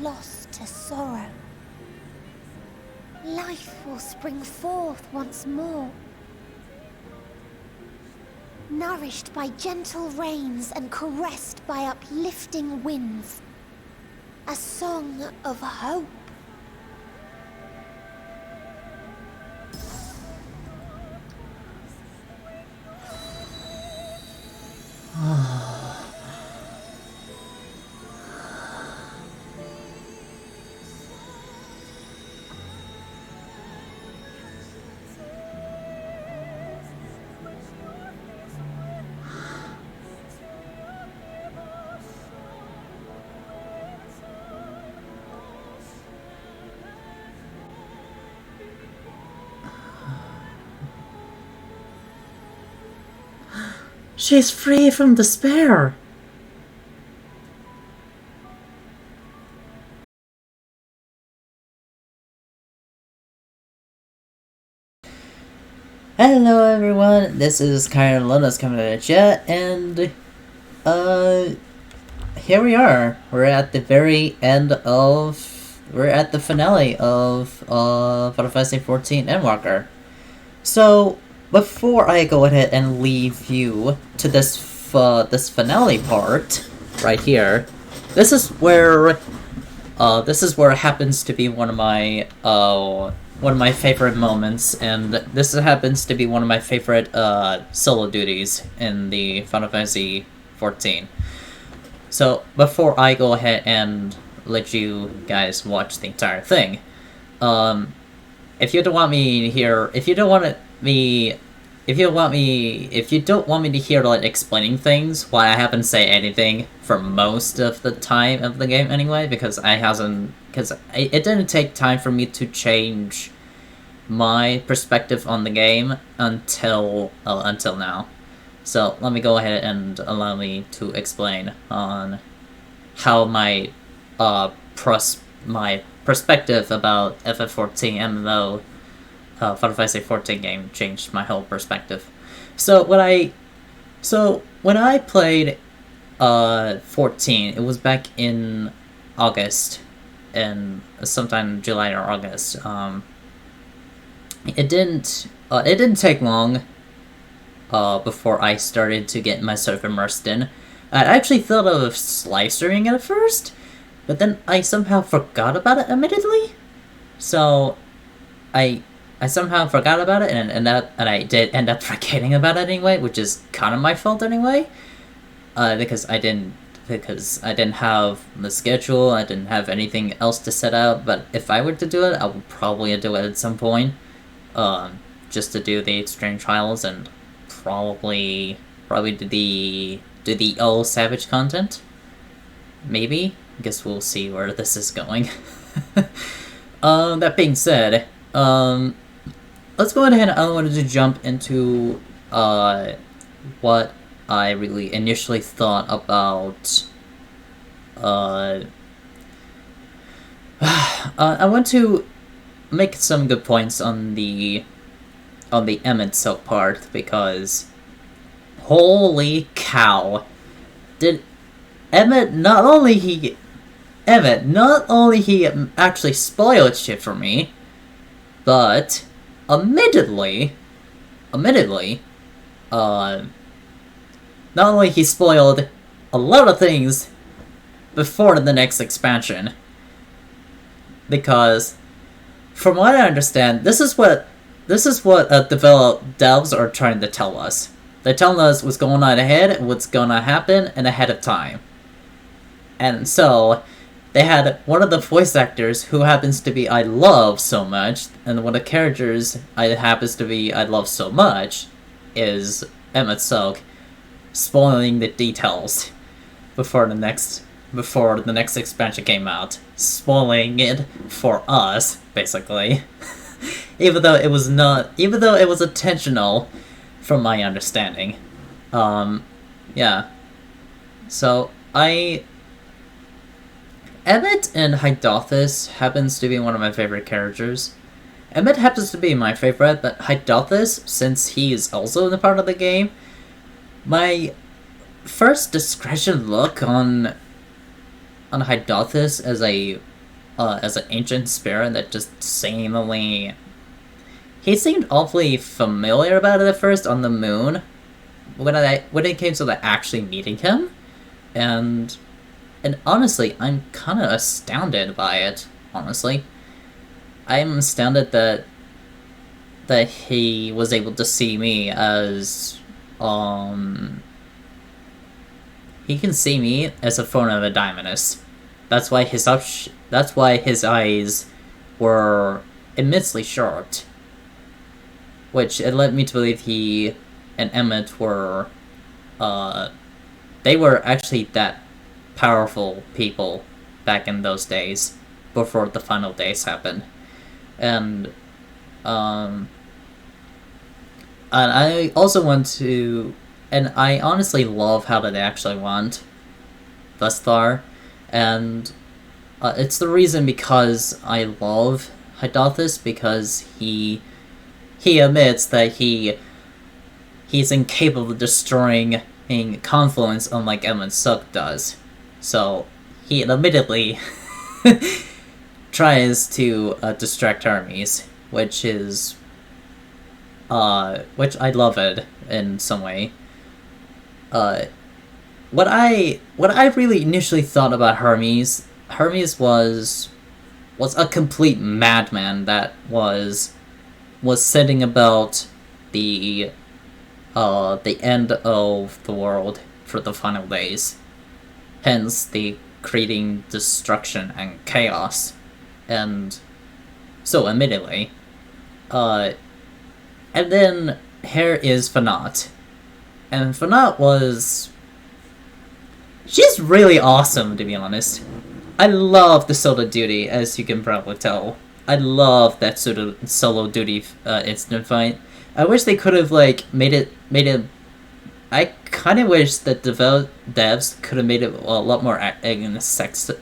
lost to sorrow. Life will spring forth once more, nourished by gentle rains and caressed by uplifting winds. A song of hope. She's free from despair! Hello everyone, this is Kyron coming at ya, and here we are. We're at the very end of... we're at the finale of Final Fantasy XIV Endwalker. So, before I go ahead and leave you to this this finale part right here, this is where it happens to be one of my favorite moments, and this happens to be one of my favorite solo duties in the Final Fantasy XIV. So before I go ahead and let you guys watch the entire thing, if you don't want me to hear like explaining things, why I haven't say anything for most of the time of the game anyway, because it didn't take time for me to change my perspective on the game until now. So let me go ahead and allow me to explain on how my perspective about FF14 MMO Final Fantasy XIV game changed my whole perspective. So when I played 14, it was back in August, and sometime in July or August. It didn't take long before I started to get myself immersed in. I actually thought of slicing it at first, but then I somehow forgot about it immediately. So I somehow forgot about it, and I did end up forgetting about it anyway, which is kind of my fault anyway. Because I didn't have the schedule, I didn't have anything else to set out. But if I were to do it, I would probably do it at some point, just to do the exchange trials and probably do the old Savage content. Maybe. I guess we'll see where this is going. That being said, let's go ahead. I wanted to jump into what I really initially thought about. I want to make some good points on the Emmett Silk part, because holy cow, did Emmett not only he actually spoiled shit for me, but admittedly, not only he spoiled a lot of things before the next expansion, because from what I understand, this is what devs are trying to tell us. They're telling us what's going on ahead, what's gonna happen, and ahead of time. And so they had one of the voice actors who happens to be I love so much, and one of the characters I love so much is Emmett Silk, spoiling the details before the next expansion came out, spoiling it for us basically. even though it was intentional, from my understanding. Yeah. So Emmett and Hydothis happens to be one of my favorite characters. Emmett happens to be my favorite, but Hydothis, since he is also a part of the game, my first discretion look on on Hydothis as an ancient spirit that just seemingly... He seemed awfully familiar about it at first on the moon, when it came to like actually meeting him, and honestly, I'm kind of astounded by it. Honestly, I'm astounded that he was able to see me as he can see me as a form of a Diamondus. That's why his eyes were immensely sharp, which it led me to believe he and Emmett were, they were actually that powerful people back in those days, before the final days happened. And I also want to, and I honestly love how they actually went thus far, and it's the reason because I love Hydothis, because he admits that he's incapable of destroying Confluence unlike Emmett Suk does. So he admittedly tries to distract armies, which is which I love it in some way. What I really initially thought about Hermes was a complete madman that was setting about the end of the world for the final days. Hence the creating destruction and chaos. And so admittedly, and then here is Fanat. And Fanat she's really awesome, to be honest. I love the solo duty, as you can probably tell. I love that sort of solo duty instant fight. I wish they could have like made it. I kind of wish that devs could have made it a lot more accessible,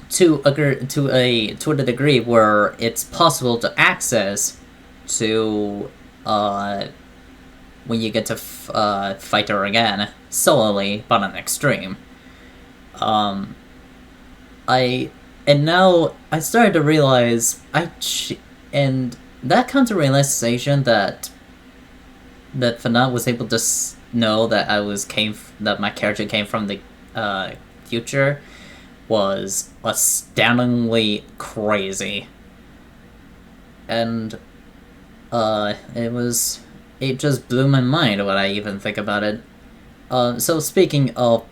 to a degree where it's possible to access to when you get to fight her again solely, but on extreme. And now I started to realize and that comes to realization that Fanat was able to know that that my character came from the future was astoundingly crazy, and it just blew my mind when I even think about it. So speaking of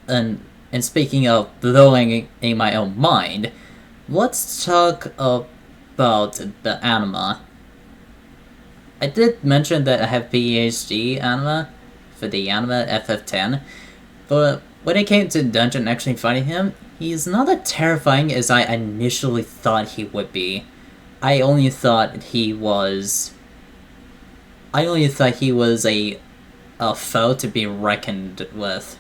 and speaking of blowing in my own mind, let's talk about the anima. I did mention that I have PhD anima for the anima FF10, but when it came to Dungeon actually fighting him, he's not as terrifying as I initially thought he would be. I only thought he was a foe to be reckoned with.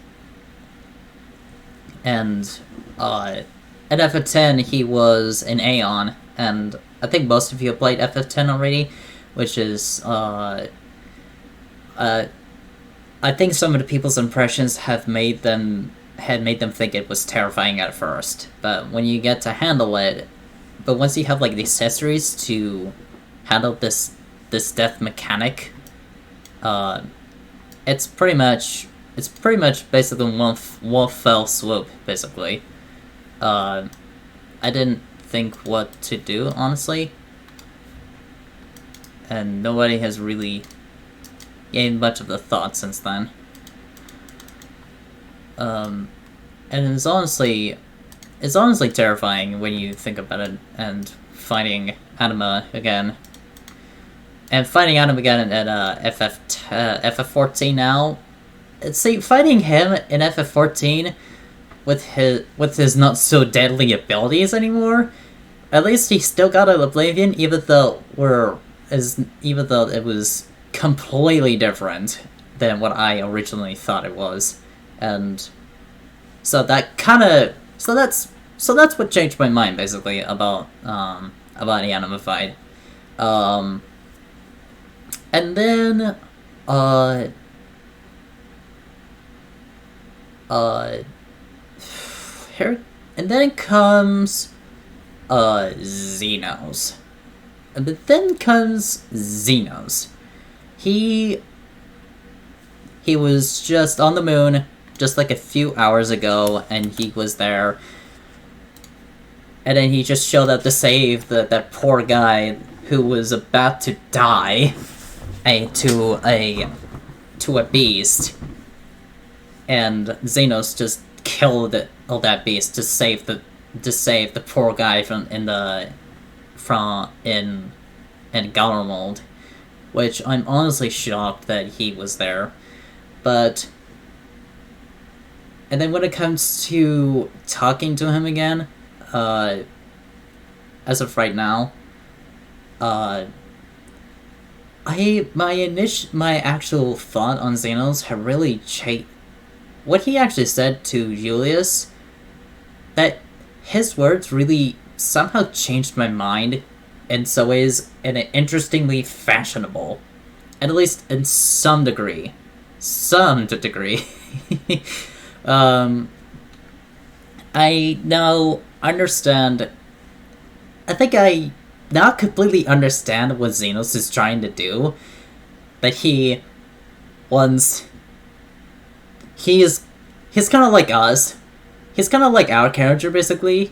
And at FF10 he was an Aeon, and I think most of you have played FF10 already, which is I think some of the people's impressions had made them think it was terrifying at first, but when you get to handle it, but once you have like the accessories to handle this death mechanic, it's pretty much basically one fell swoop, basically. I didn't think what to do, honestly, and nobody has really gained much of the thought since then. And it's honestly terrifying when you think about it, and fighting Anima again. And fighting Anima again at FF14 now. See, fighting him in FF14 with his not so deadly abilities anymore, at least he still got an Oblivion, even though it was completely different than what I originally thought it was. And so that's what changed my mind, basically, about the anima fight. And then Uh, here, and then comes Zenos. But then comes Zenos. He was just on the moon just like a few hours ago, and he was there. And then he just showed up to save that poor guy who was about to die to a beast. And Zenos just killed all that beast to save the poor guy in Gallermold, which I'm honestly shocked that he was there. But and then when it comes to talking to him again, as of right now, my actual thought on Zenos have really changed. What he actually said to Julius, that his words really somehow changed my mind in some ways in an interestingly fashionable, at least in some degree. I now understand. I think I now completely understand what Zenos is trying to do. That he's kind of like us. He's kind of like our character, basically.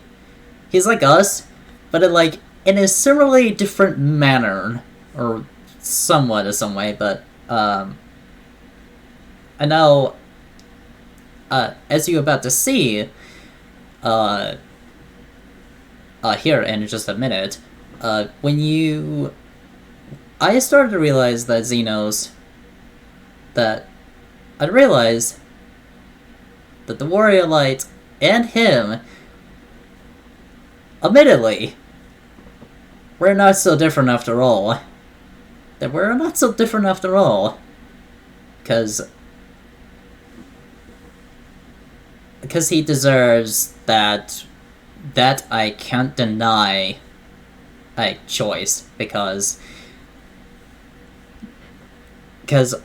He's like us, but in a similarly different manner, or somewhat in some way. But I know, as you're about to see, here in just a minute, I started to realize that I realized that the Warrior Light and him, admittedly, we're not so different after all. That we're not so different after all. Because he deserves that I can't deny a choice, because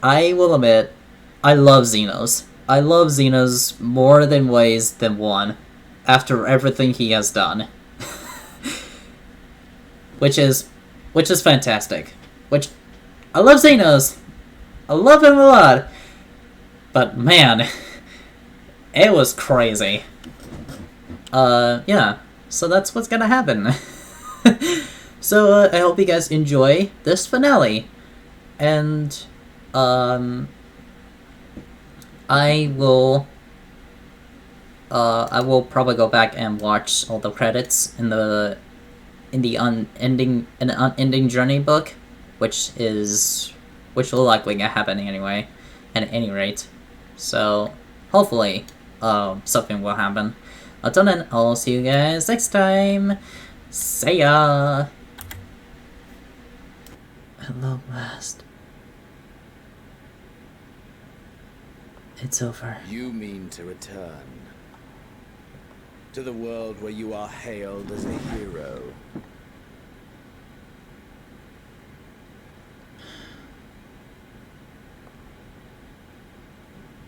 I will admit, I love Zenos. I love Zenos more than ways than one, after everything he has done. which is fantastic. Which, I love Zenos! I love him a lot! But man, it was crazy. Yeah, so that's what's gonna happen. So, I hope you guys enjoy this finale. And, I will probably go back and watch all the credits in the unending journey book, which will likely happen anyway, at any rate. So hopefully, something will happen. Until then, I'll see you guys next time. See ya. At long last. It's over. You mean to return to the world where you are hailed as a hero.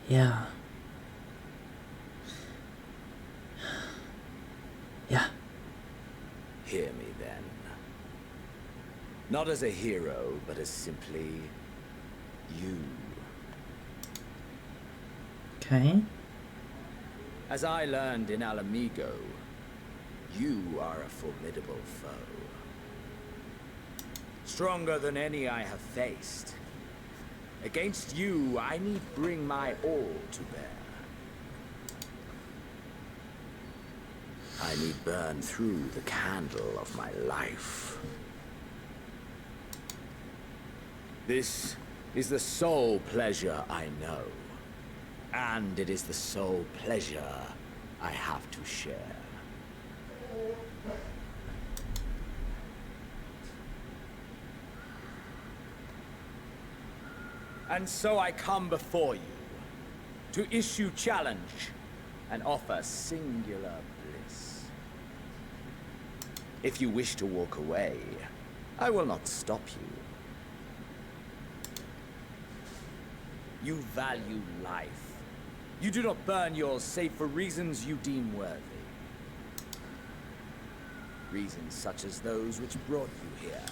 Yeah. Yeah. Hear me then. Not as a hero, but as simply you. Okay. As I learned in Alamigo, you are a formidable foe. Stronger than any I have faced. Against you, I need bring my all to bear. I need burn through the candle of my life. This is the sole pleasure I know. And it is the sole pleasure I have to share. And so I come before you to issue challenge and offer singular bliss. If you wish to walk away, I will not stop you. You value life, You do not burn yours save for reasons you deem worthy. Reasons such as those which brought you here.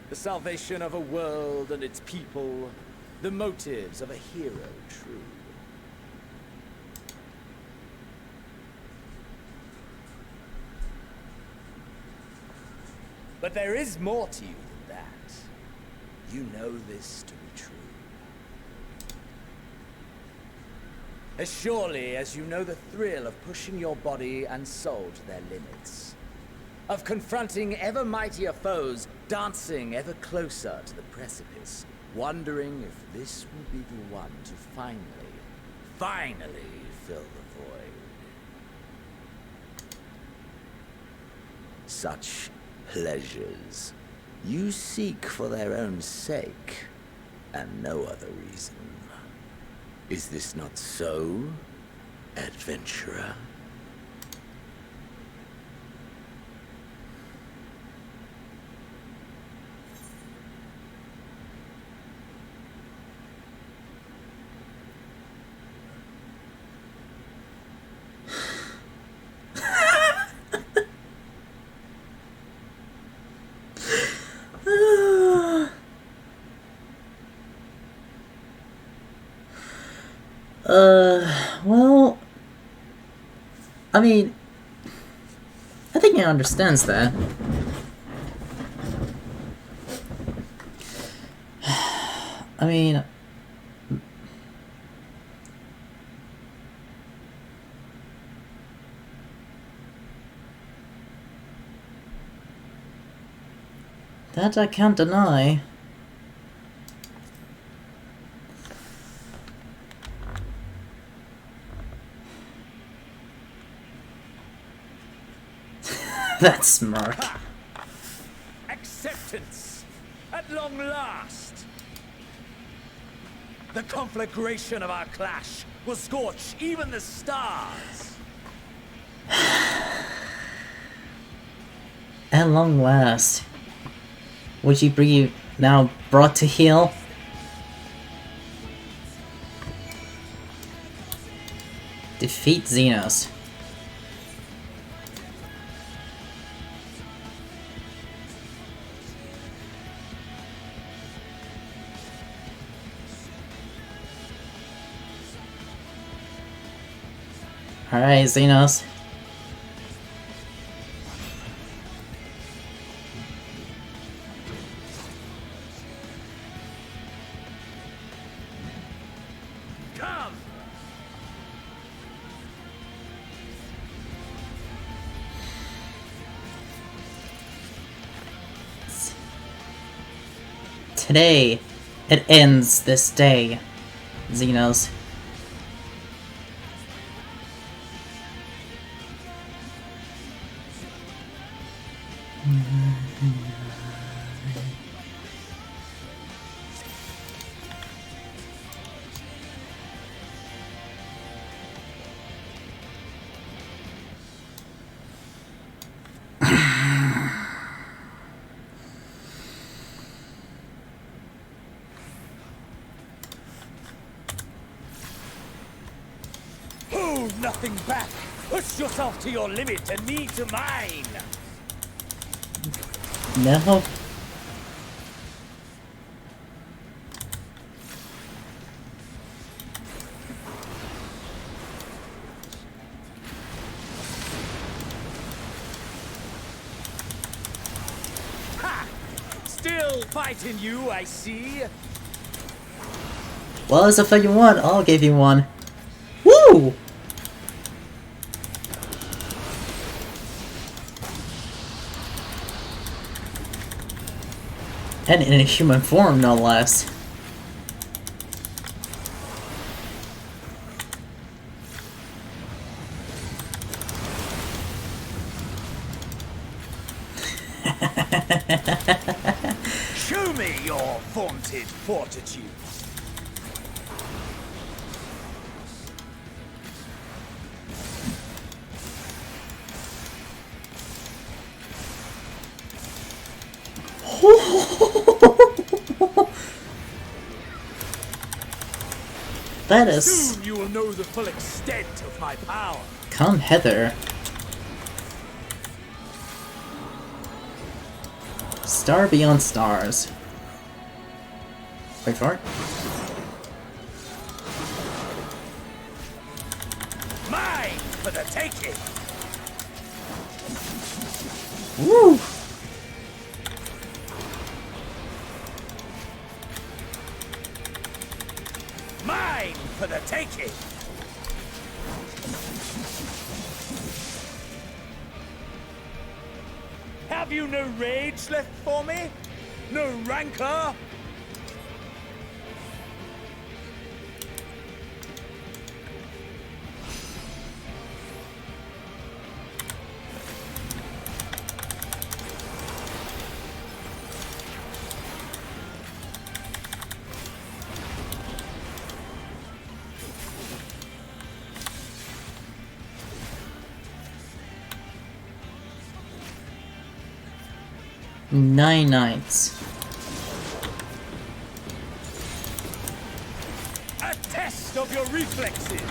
The salvation of a world and its people. The motives of a hero true. But there is more to you than that. You know this to be true. As surely as you know the thrill of pushing your body and soul to their limits. Of confronting ever mightier foes, dancing ever closer to the precipice, wondering if this will be the one to finally fill the void. Such pleasures you seek for their own sake, and no other reason. Is this not so, adventurer? Well, I mean, I think he understands that. I mean, that I can't deny. That smirk. Ha! Acceptance! At long last! The conflagration of our clash will scorch even the stars! At long last. Would you be now brought to heel? Defeat Zenos. Alright, Zenos. Come! Today, it ends this day, Zenos. Hold nothing back! Push yourself to your limit and me to mine! No. Ha! Still fighting you, I see. Well, it's a fucking one. I'll give you one. Woo! And in a human form, no less. Show me your vaunted fortitude. That is Soon you will know the full extent of my power. Come hither. Star beyond stars. Wait for it. Mine for the taking. Woo! Mine for the taking. Have you no rage left for me? No rancor? Nine nights. A test of your reflexes.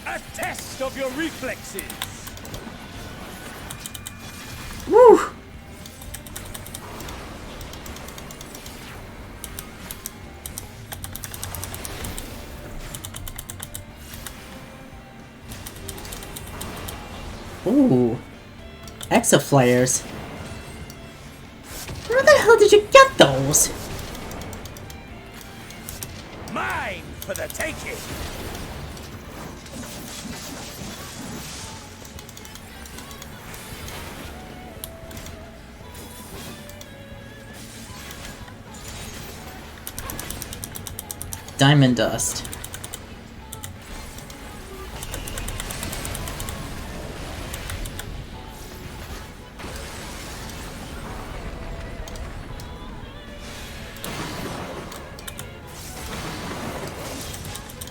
A test of your reflexes. Woo! Ooh. Exaflares. Where the hell did you get those? Mine for the taking. Diamond dust.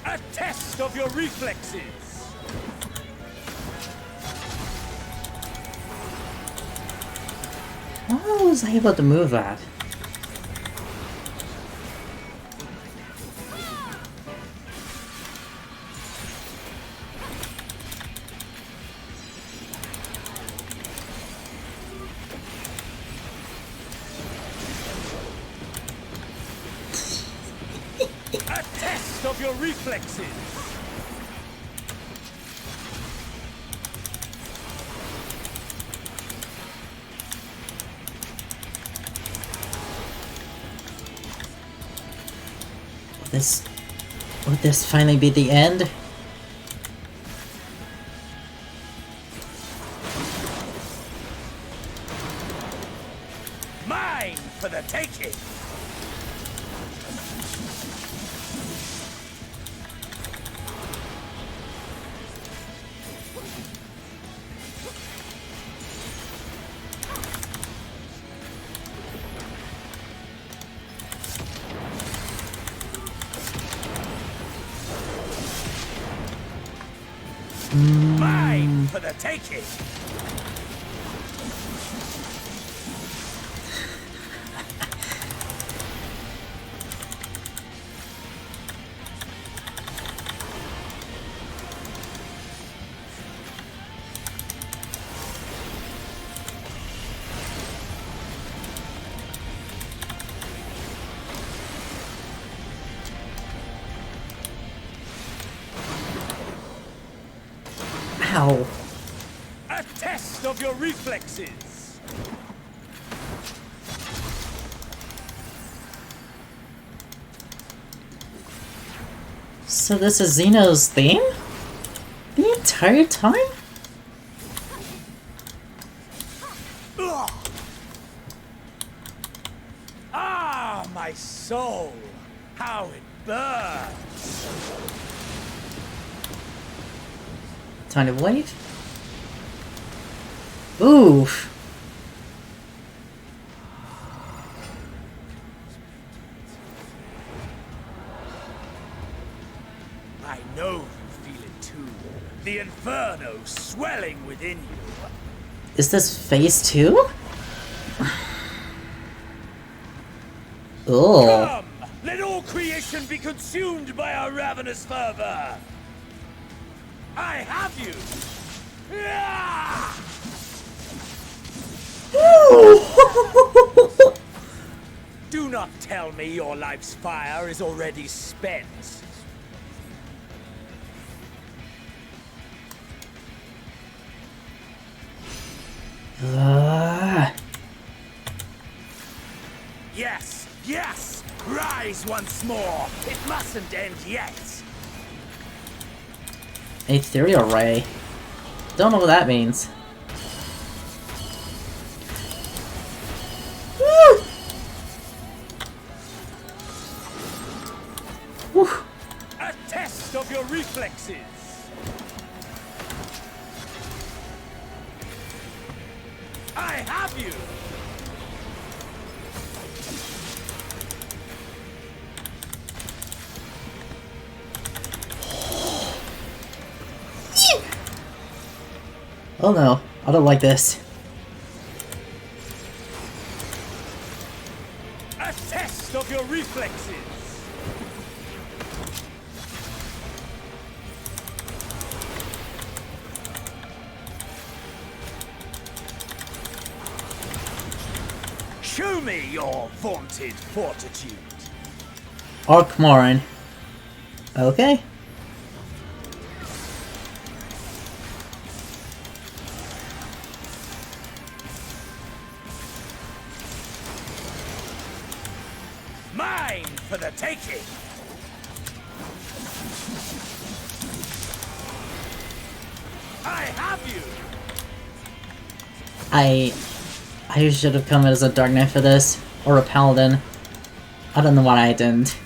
A test of your reflexes. How was I able to move that? A test of your reflexes. Would this finally be the end? Mine for the taking. Mine for the taking. Ow. A test of your reflexes. So this is Zenos' theme? The entire time? Ugh. Ah, my soul, how it burns. Time to wait. Oof. I know you feel it too. The inferno swelling within you. Is this phase 2? Oh. Come! Let all creation be consumed by our ravenous fervor! I have you! Do not tell me your life's fire is already spent. Yes, yes! Rise once more! It mustn't end yet! Ethereal Ray. Don't know what that means. Woo! Woo! A test of your reflexes! I have you! Oh no, I don't like this. A test of your reflexes! Show me your vaunted fortitude! Arkmorin. Okay. Mine for the taking! I have you! I should have come as a Dark Knight for this, or a Paladin. I don't know why I didn't.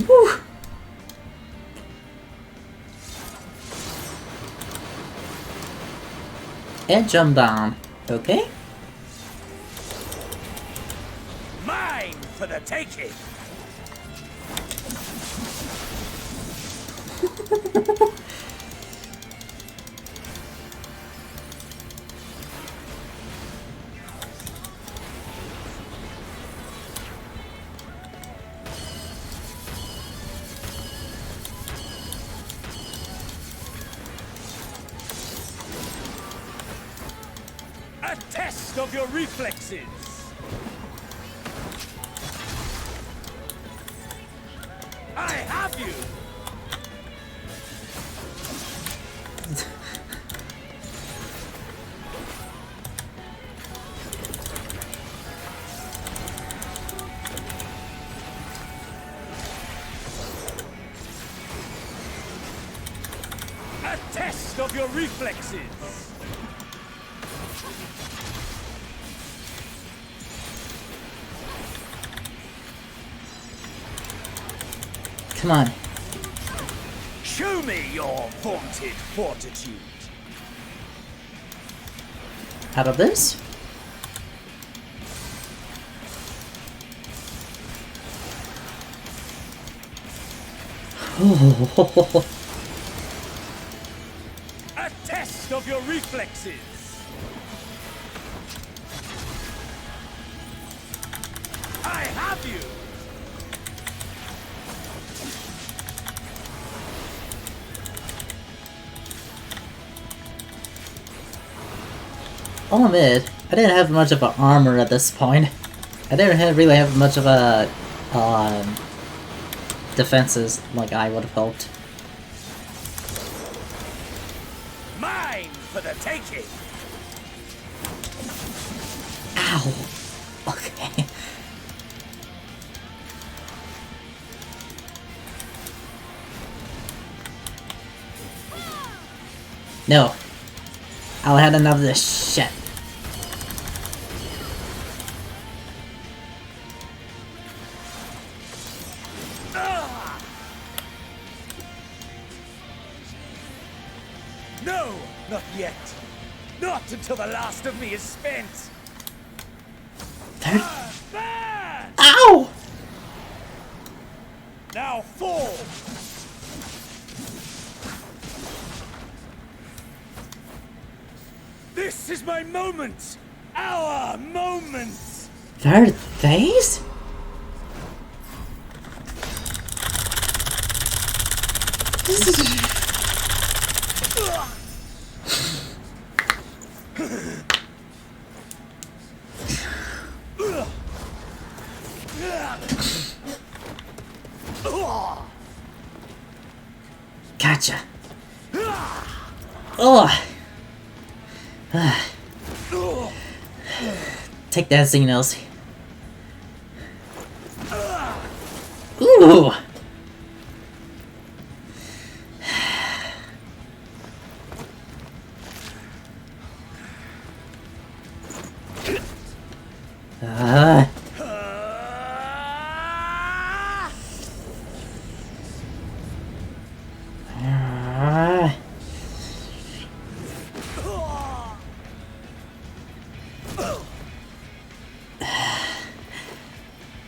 Woo! And jump down. Okay. Mine for the taking! A test of your reflexes! I have you! A test of your reflexes! Come on. Show me your vaunted fortitude! Out of this? A test of your reflexes! I have you! I'll admit, I didn't have much of an armor at this point. I didn't really have much of a defenses like I would have hoped. Mine for the taking! Ow! Okay. No. I'll had enough of this shit. No, not yet. Not until the last of me is spent. Burn! Ow! Now fall! This is my moment! Our moment! They're these? Gotcha. Oh. Take that, Zenos. Ooh. Ah.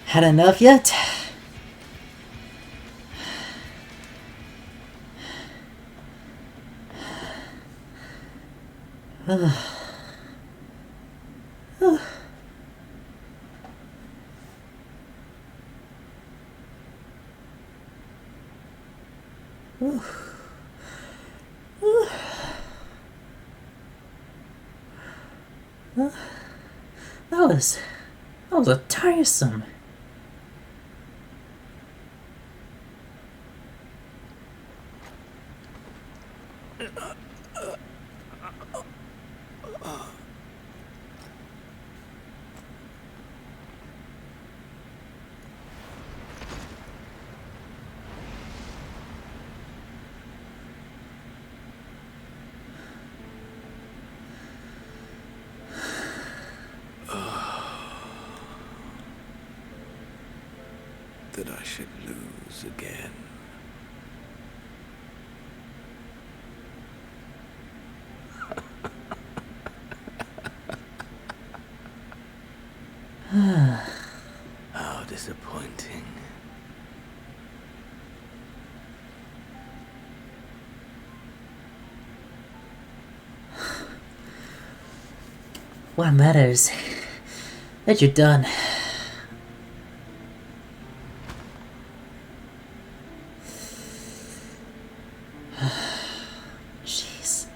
Had enough yet? That was a tiresome. That I should lose again. How disappointing. What matters? That you're done. Jeez.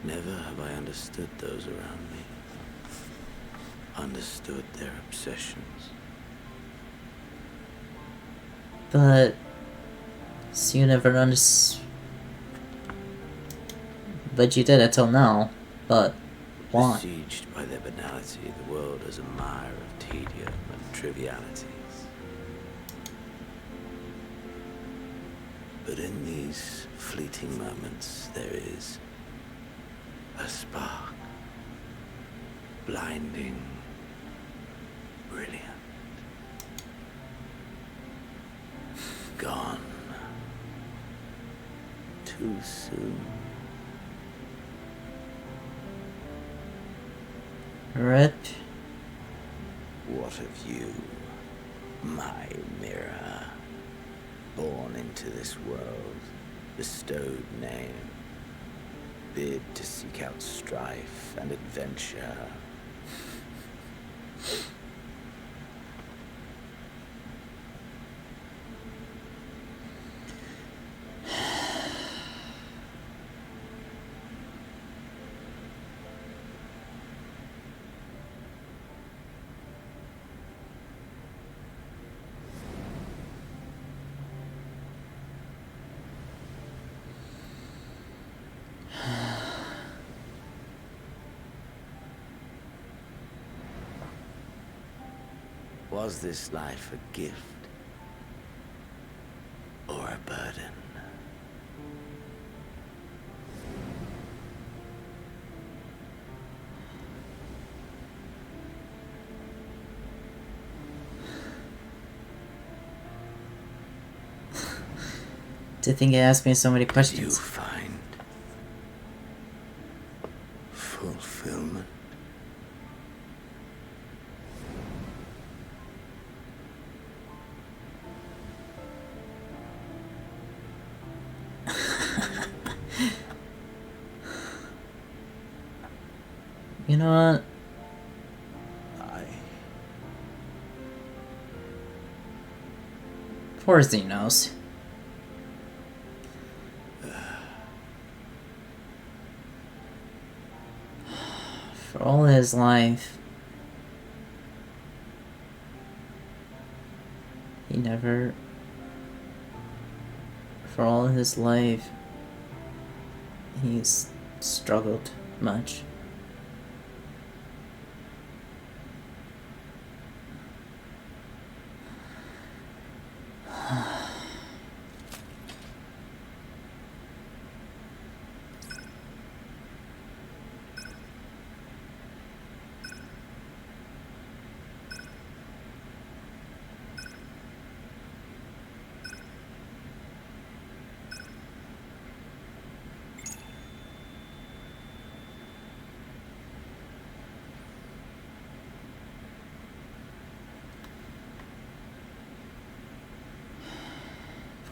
Never have I understood those around me. Understood their obsessions. But so you never understood. But you did it till now. But why? Besieged by their banality, the world is a mire of tedium and trivialities. But in these fleeting moments, there is a spark. Blinding, brilliant. Gone. Too soon. Rip. What of you, my mirror? Born into this world, bestowed name, bid to seek out strife and adventure. Was this life a gift or a burden? Do you think you asked me so many Do you questions? find fulfillment? You know what? Poor Zenos. For all his life, he never... For all his life, he's struggled much.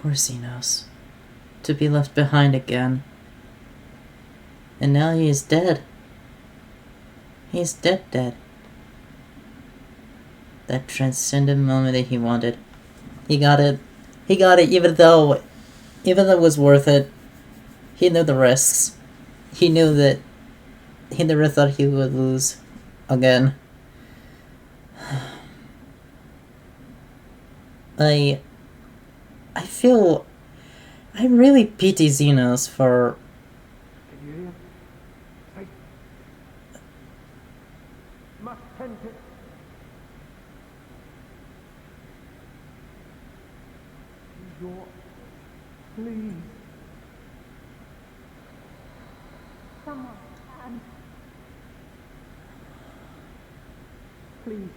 Poor Zenos. To be left behind again. And now he is dead. He's dead. That transcendent moment that he wanted. He got it. He got it even though it was worth it. He knew the risks. He knew that he never thought he would lose again. I really pity Zenos for... Can you hear? I must tend to... Your... Please. Someone can. Please.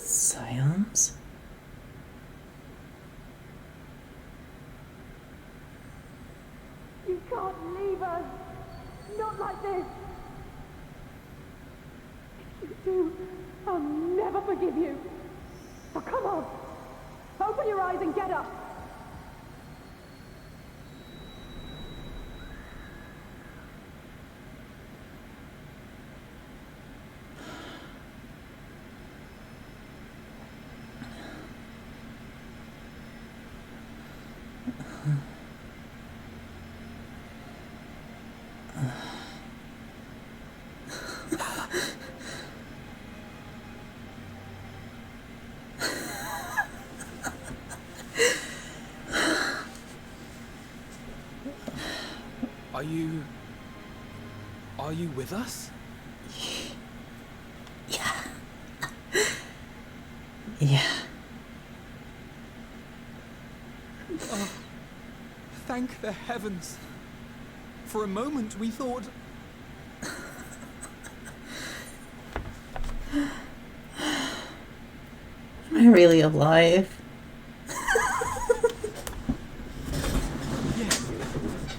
Silence? You can't leave us. Not like this. If you do, I'll never forgive you. So come on. Open your eyes and get up. Are you with us? Yeah. Yeah. Oh, thank the heavens. For a moment we thought... Am I really alive? Yes,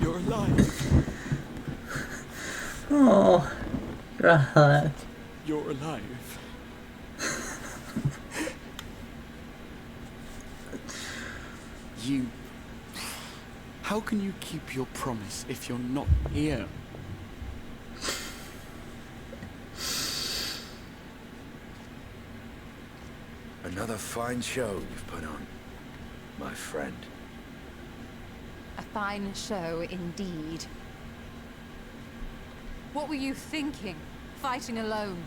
you're alive. Oh, God. You're alive. You... How can you keep your promise if you're not here? Another fine show you've put on, my friend. A fine show indeed. What were you thinking? Fighting alone?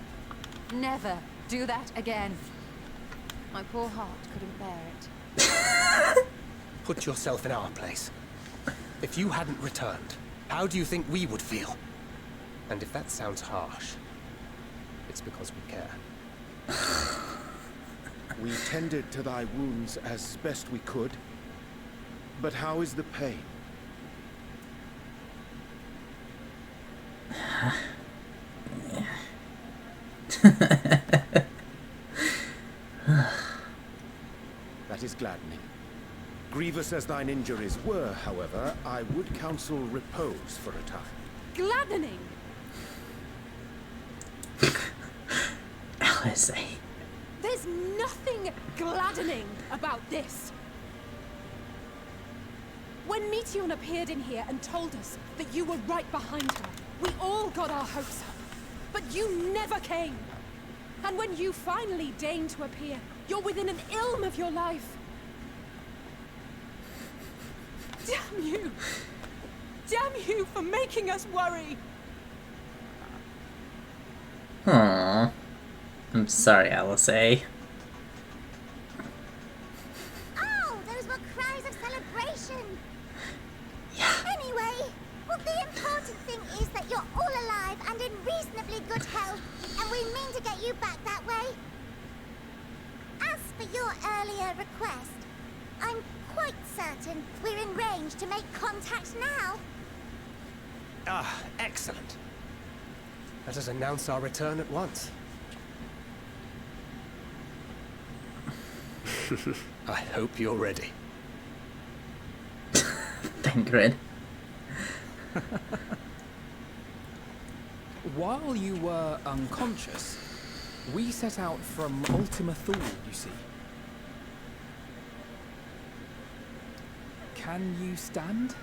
Never do that again. My poor heart couldn't bear it. Put yourself in our place. If you hadn't returned, how do you think we would feel? And if that sounds harsh, it's because we care. We tended to thy wounds as best we could. But how is the pain? That is gladdening. Grievous as thine injuries were, however, I would counsel repose for a time. Gladdening! LSA. There's nothing gladdening about this. When Meteion appeared in here and told us that you were right behind her, we all got our hopes up. But you never came. And when you finally deigned to appear, you're within an ilm of your life. Damn you! Damn you for making us worry! Aww. I'm sorry, Alice. Oh, those were cries of celebration! Yeah. Anyway, well, the important thing is that you're all alive and in reasonably good health, and we mean to get you back that way. As for your earlier request, I'm quite certain we're in range to make contact now. Ah, excellent. Let us announce our return at once. I hope you're ready. Thancred. While you were unconscious, we set out from Ultima Thule, you see. Can you stand?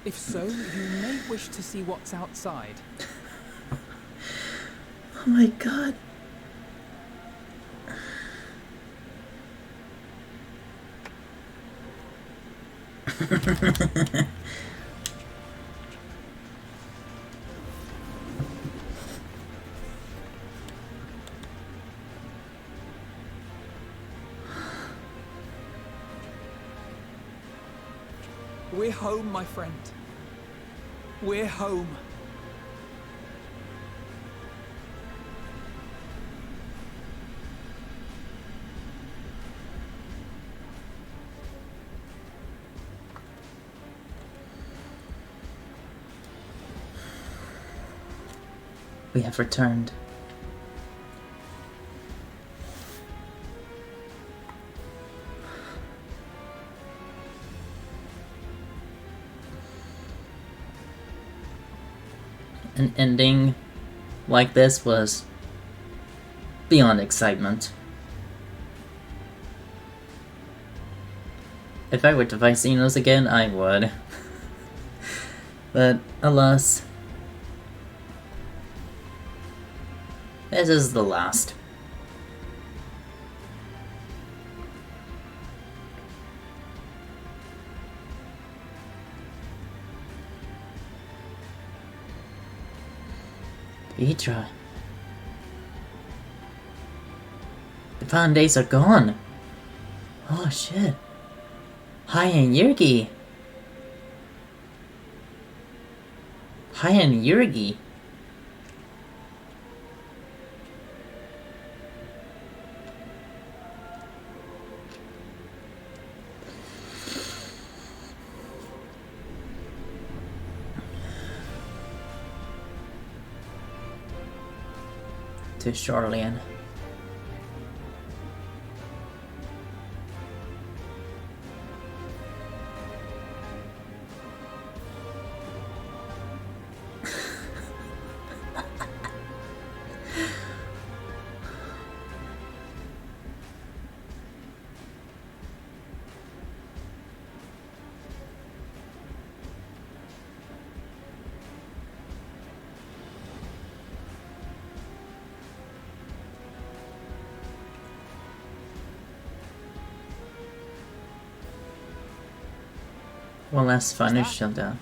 If so, you may wish to see what's outside. Oh my god. We're home, my friend. We're home. We have returned. An ending like this was beyond excitement. If I were to fight Zenos again, I would. But alas, this is the last. Petra. The fun days are gone. Oh shit. Hi and Yurgi. Hi and Yurgi. To Charlian. Well, let's finish that.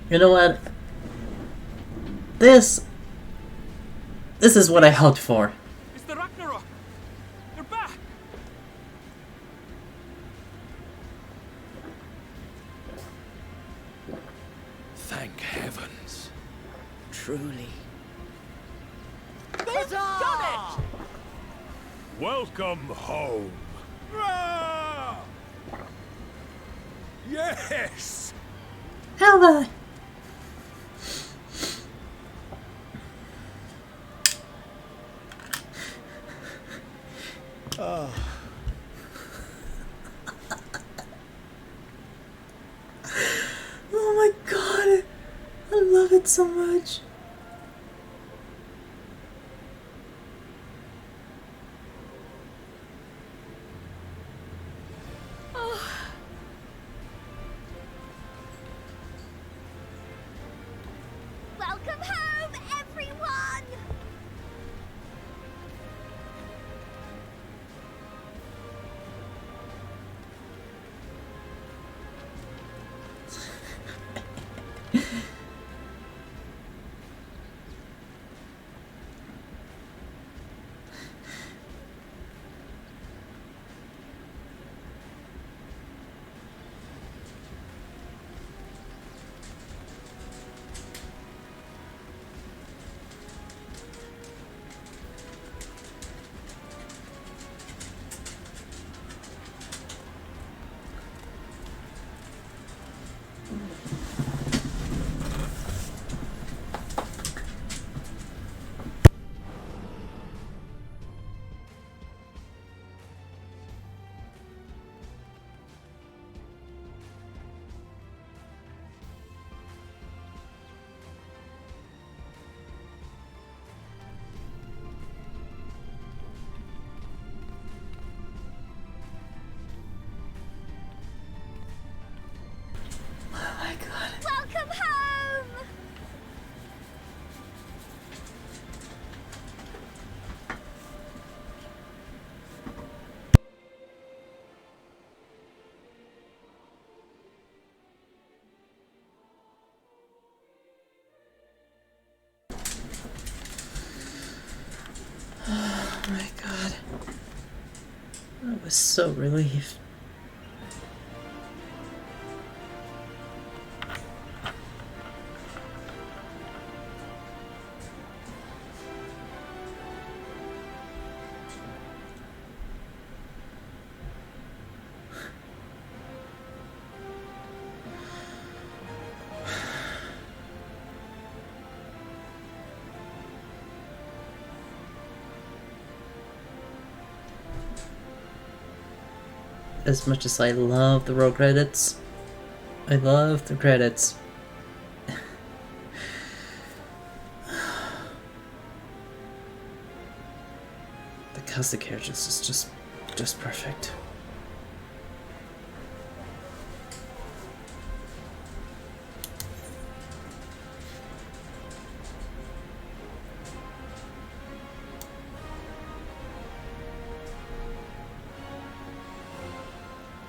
You know what? This is what I hoped for. It's the Ragnarok! You're back! Thank heavens. Truly. They've done it! Welcome home. Ah! Yes! Helva! Oh. Oh my god! I love it so much. I was so relieved. As much as I love the roll credits, I love the credits. The cast of characters is just perfect.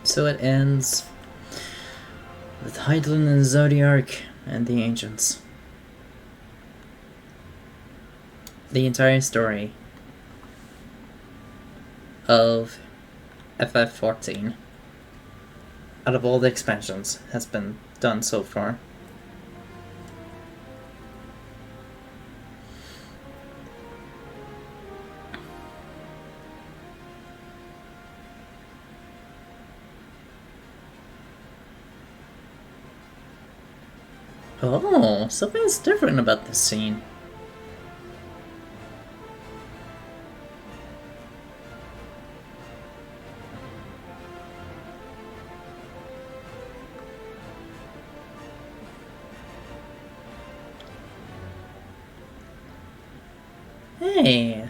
So it ends with Hydaelyn and Zodiark and the Ancients. The entire story of FF14, out of all the expansions, has been done so far. Oh, something's different about this scene. Hey.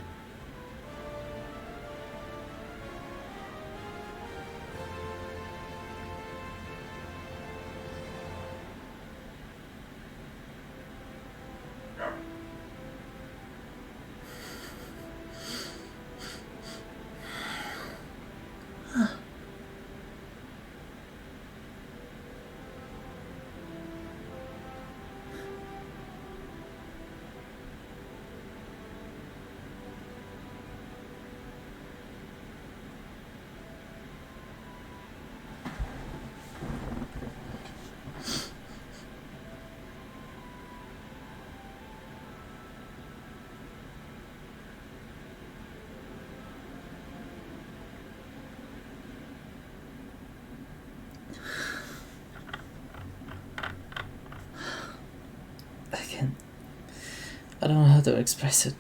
I don't know how to express it.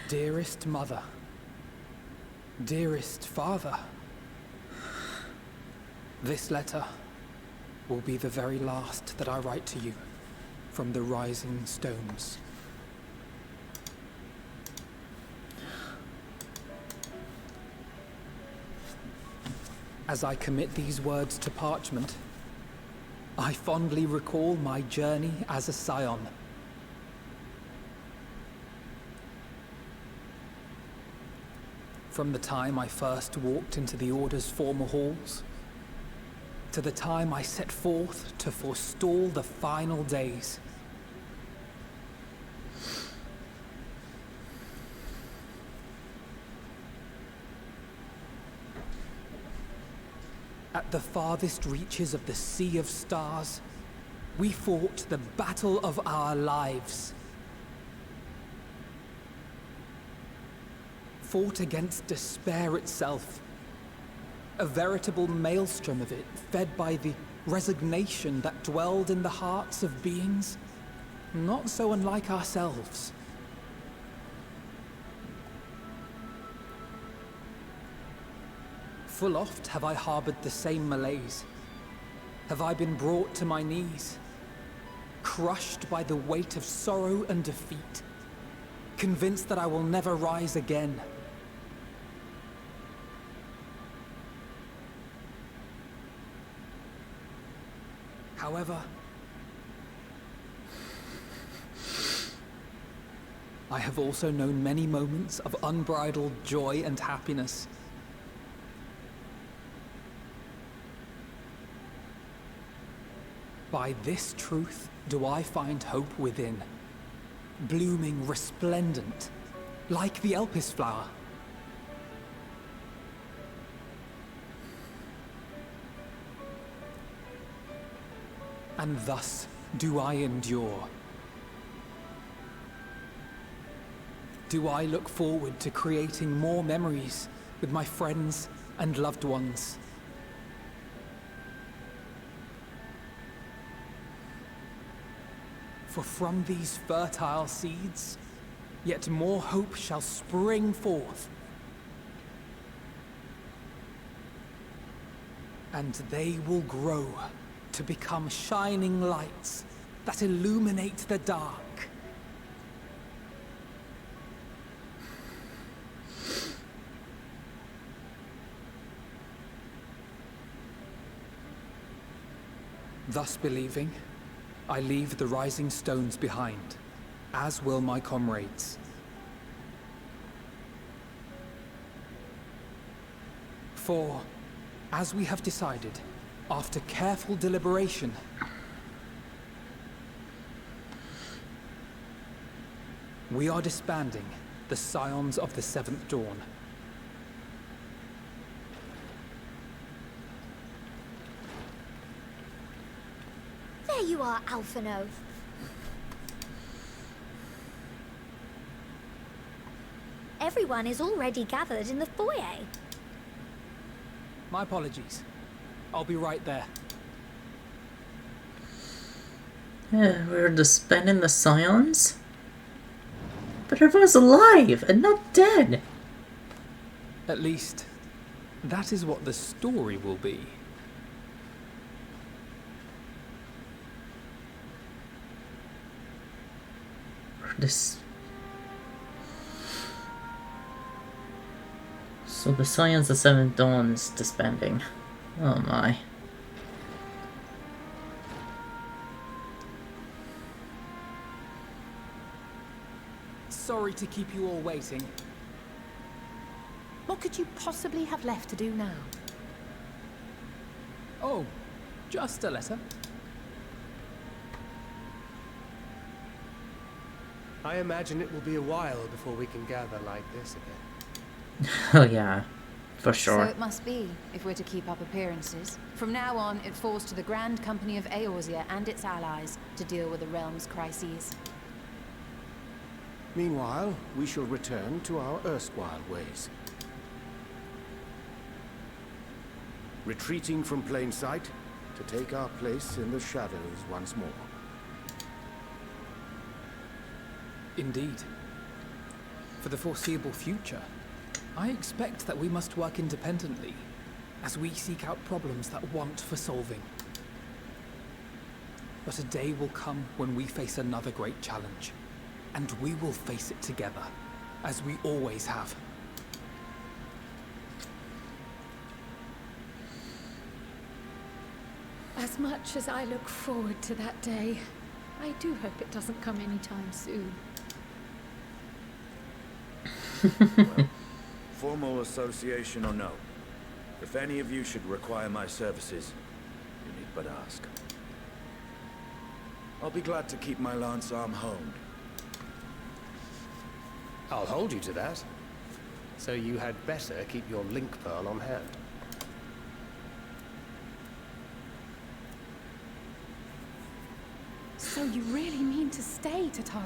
Dearest mother, dearest father, this letter will be the very last that I write to you from the rising stones. As I commit these words to parchment, I fondly recall my journey as a scion. From the time I first walked into the Order's former halls, to the time I set forth to forestall the final days. At the farthest reaches of the Sea of Stars, we fought the battle of our lives. Fought against despair itself, a veritable maelstrom of it, fed by the resignation that dwelled in the hearts of beings not so unlike ourselves. Full oft have I harbored the same malaise. Have I been brought to my knees, crushed by the weight of sorrow and defeat, convinced that I will never rise again. However, I have also known many moments of unbridled joy and happiness. By this truth do I find hope within, blooming resplendent, like the Elpis flower. and thus do I endure. Do I look forward to creating more memories with my friends and loved ones. For from these fertile seeds, yet more hope shall spring forth. And they will grow to become shining lights that illuminate the dark. Thus believing, I leave the rising stones behind, as will my comrades. For, as we have decided, after careful deliberation, we are disbanding the Scions of the Seventh Dawn. There you are, Alphino. Everyone is already gathered in the foyer. My apologies. I'll be right there. Yeah, we're disbanding the Scions? But everyone's alive and not dead! At least, that is what the story will be. So the Scions of Seventh Dawn is disbanding. Oh my. Sorry to keep you all waiting. What could you possibly have left to do now? Oh, just a letter. I imagine it will be a while before we can gather like this again. Oh yeah, for sure. So it must be, if we're to keep up appearances. From now on, it falls to the Grand Company of Eorzea and its allies to deal with the realm's crises. Meanwhile, we shall return to our erstwhile ways. Retreating from plain sight to take our place in the shadows once more. Indeed. For the foreseeable future, I expect that we must work independently as we seek out problems that want for solving. But a day will come when we face another great challenge, and we will face it together, as we always have. As much as I look forward to that day, I do hope it doesn't come anytime soon. Well, formal association or no, if any of you should require my services, you need but ask. I'll be glad to keep my lance arm honed. I'll hold you to that. So you had better keep your link pearl on hand. So you really mean to stay, Tataru?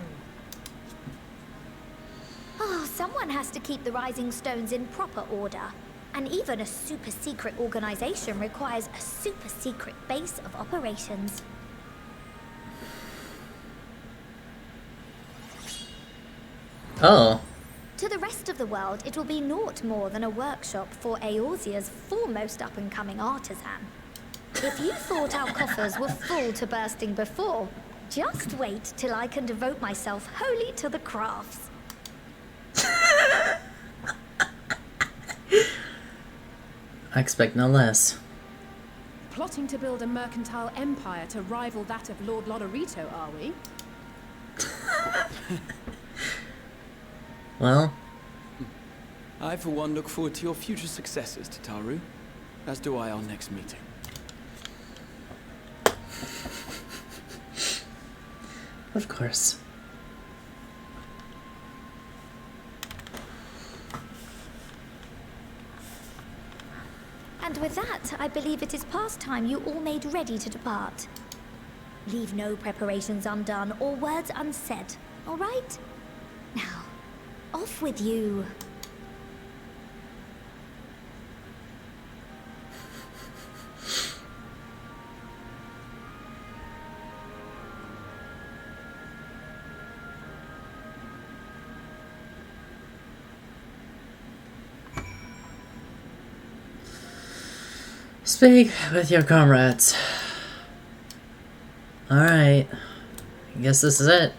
Oh, someone has to keep the Rising Stones in proper order. And even a super-secret organization requires a super-secret base of operations. Oh. To the rest of the world, it will be naught more than a workshop for Eorzea's foremost up-and-coming artisan. If you thought our coffers were full to bursting before, just wait till I can devote myself wholly to the crafts. I expect no less. Plotting to build a mercantile empire to rival that of Lord Lodorito, are we? Well, I, for one, look forward to your future successes, Tataru. As do I our next meeting. of course. And with that, I believe it is past time you all made ready to depart. Leave no preparations undone or words unsaid, all right? Now, off with you. Speak with your comrades. Alright. I guess this is it.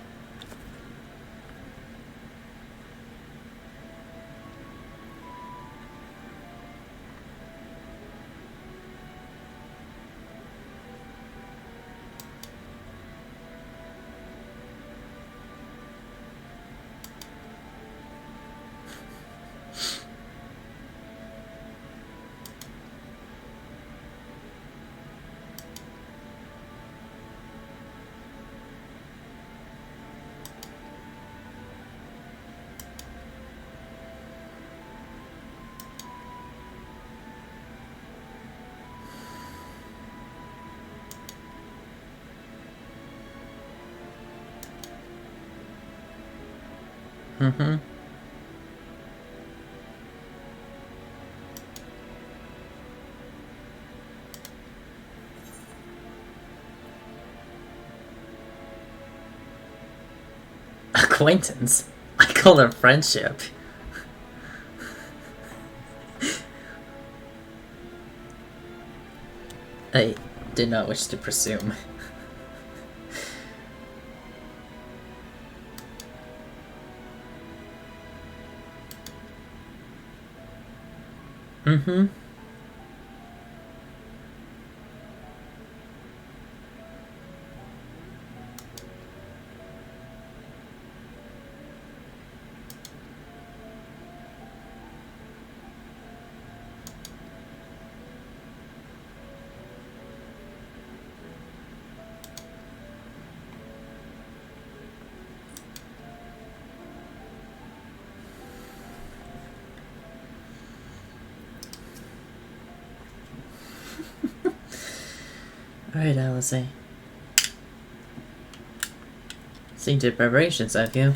Mm-hmm. Acquaintance? I call it friendship. I did not wish to presume. Mm-hmm. Alright, Alice. Seen to preparations, have you?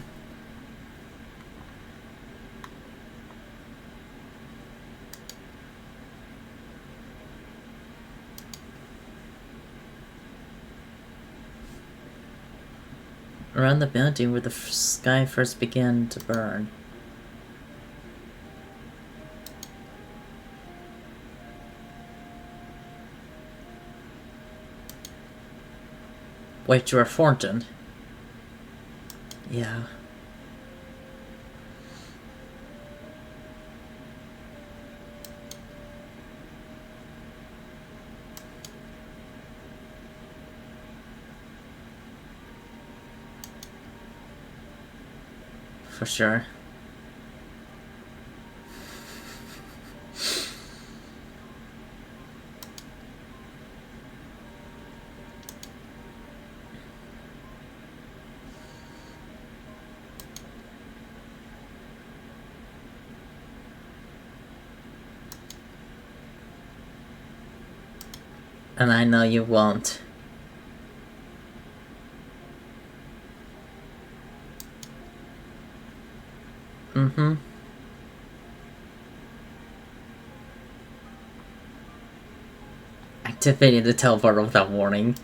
Around the mountain where the sky first began to burn. Wait, you are Thornton? Yeah. For sure. And I know you won't. Mm-hmm. Activating the teleport without warning.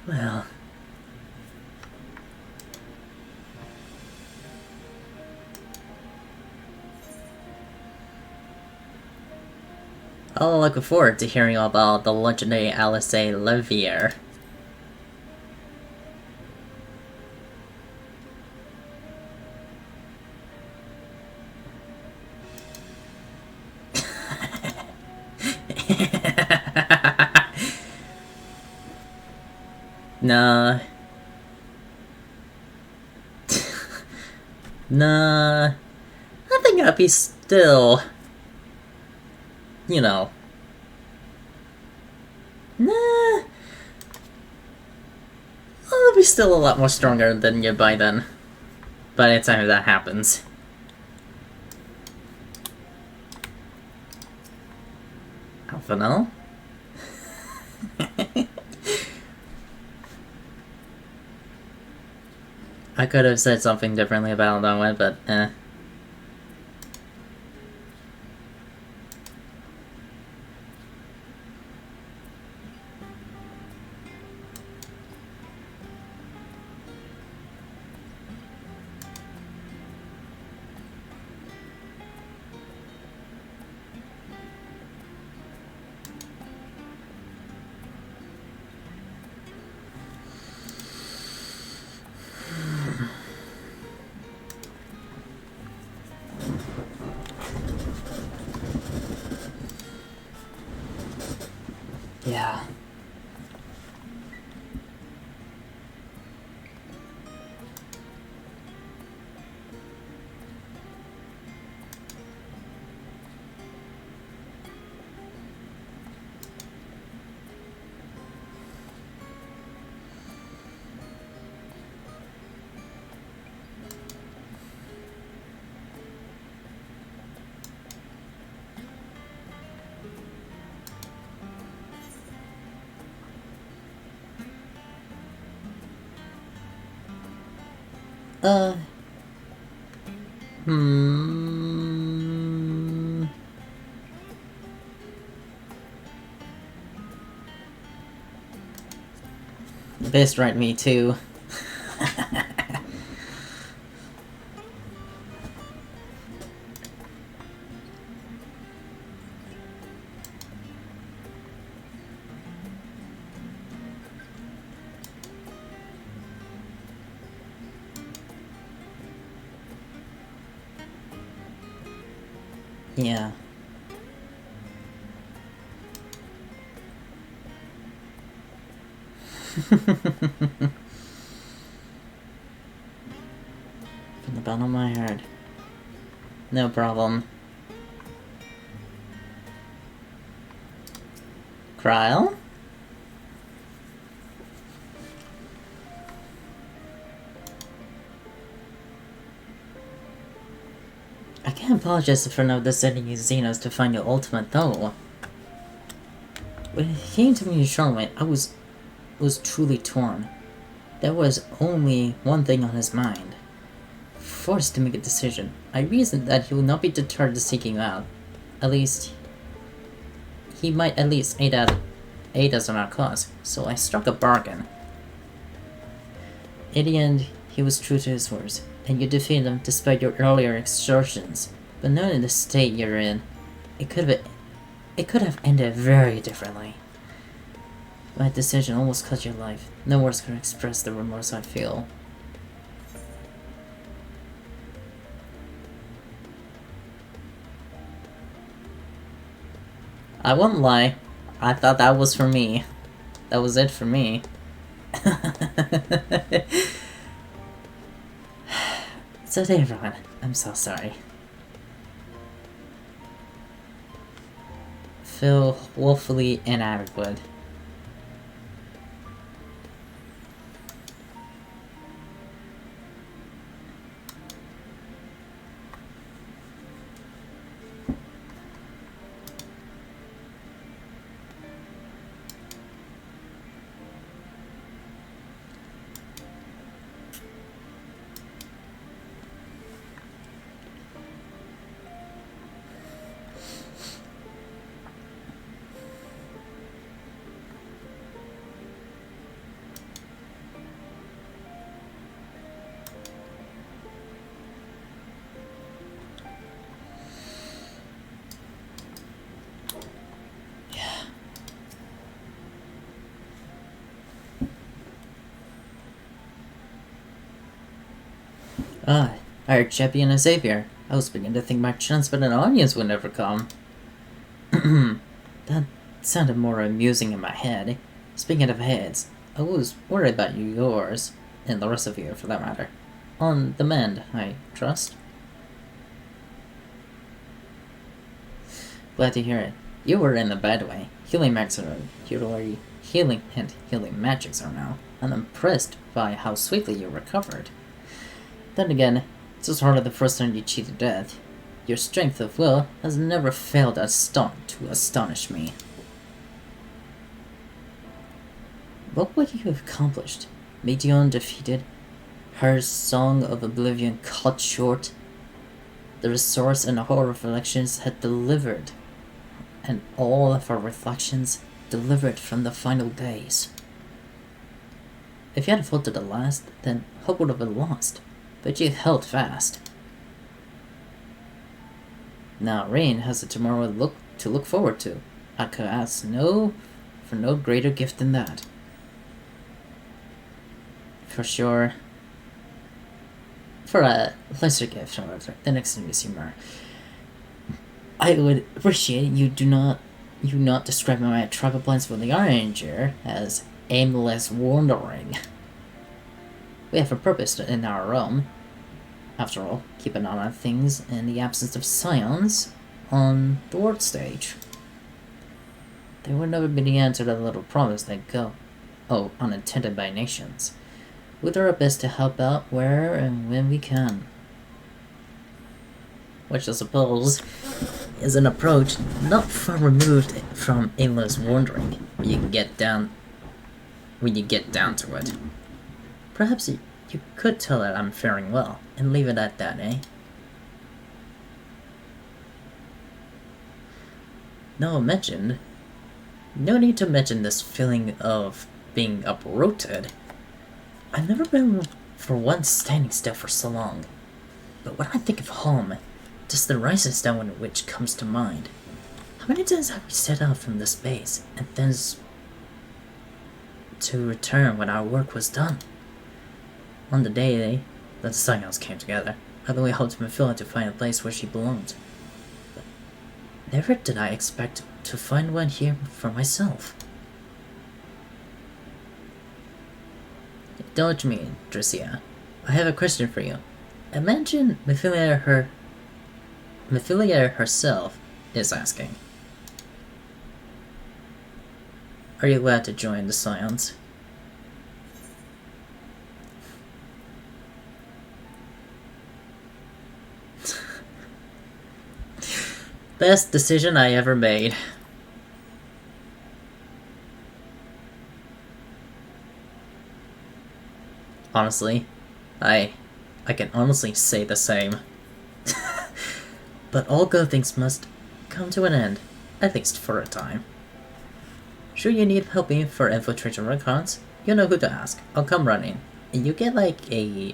Well. I'm looking forward to hearing about the legendary Alice Levier. Nah. Nah. I think I'd be still... You know. Nah. I'll be still a lot more stronger than you by then. By the time that happens. Alpha, no? I could have said something differently about that one, but eh. Yeah. Best right, me too. Yeah. From the bottom of my heart. No problem. Kryl? I can't apologize for not sending you Zenos to find your ultimate though. When it came to me in Charlotte, I was truly torn. There was only one thing on his mind. Forced to make a decision, I reasoned that he would not be deterred to seeking you out. At least, he might at least aid us on our cause, so I struck a bargain. In the end, he was true to his words, and you defeated him despite your earlier extortions. But knowing the state you're in, it could have ended very differently. My decision almost cut your life. No words can express the remorse I feel. I won't lie, I thought that was for me. That was it for me. So there, everyone, I'm so sorry. Feel woefully inadequate. Our champion and savior. I was beginning to think my chance with an audience would never come. That sounded more amusing in my head. Speaking of heads, I was worried about yours, and the rest of you for that matter. On the mend, I trust. Glad to hear it. You were in a bad way. Healing magics are healing magics are now. I'm impressed by how swiftly you recovered. Then again, it was hardly the first time you cheated death. Your strength of will has never failed to astonish me. What would you have accomplished? Medion defeated, her Song of Oblivion cut short. The resource and horror reflections had delivered, and all of her reflections delivered from the final days. If you had fought to the last, then hope would have been lost, but you held fast. Now Rain has a tomorrow to look forward to. I could ask for no greater gift than that. For sure. For a lesser gift, however, the next thing is humor. I would appreciate you not describing my travel plans for the Arranger as aimless wandering. We have a purpose in our realm. After all, keep an eye on things in the absence of science on the world stage. There will never be the answer to the little problems that go unattended by nations. We'll do our best to help out where and when we can. Which I suppose is an approach not far removed from aimless wandering when you get down to it. Perhaps you could tell that I'm faring well and leave it at that, eh? No need to mention this feeling of being uprooted. I've never been for once standing still for so long. But when I think of home, just the rising down which comes to mind. How many times have we set out from this base, and then to return when our work was done? On the day that the Scions came together, I really hoped Mephilia to find a place where she belonged. But never did I expect to find one here for myself. Indulge me, Drecia. I have a question for you. Imagine Mephilia herself is asking. Are you glad to join the Scions? Best decision I ever made. Honestly, I can honestly say the same. But all good things must come to an end, at least for a time. Sure you need help me for infiltration recons? You know who to ask. I'll come running. And you get you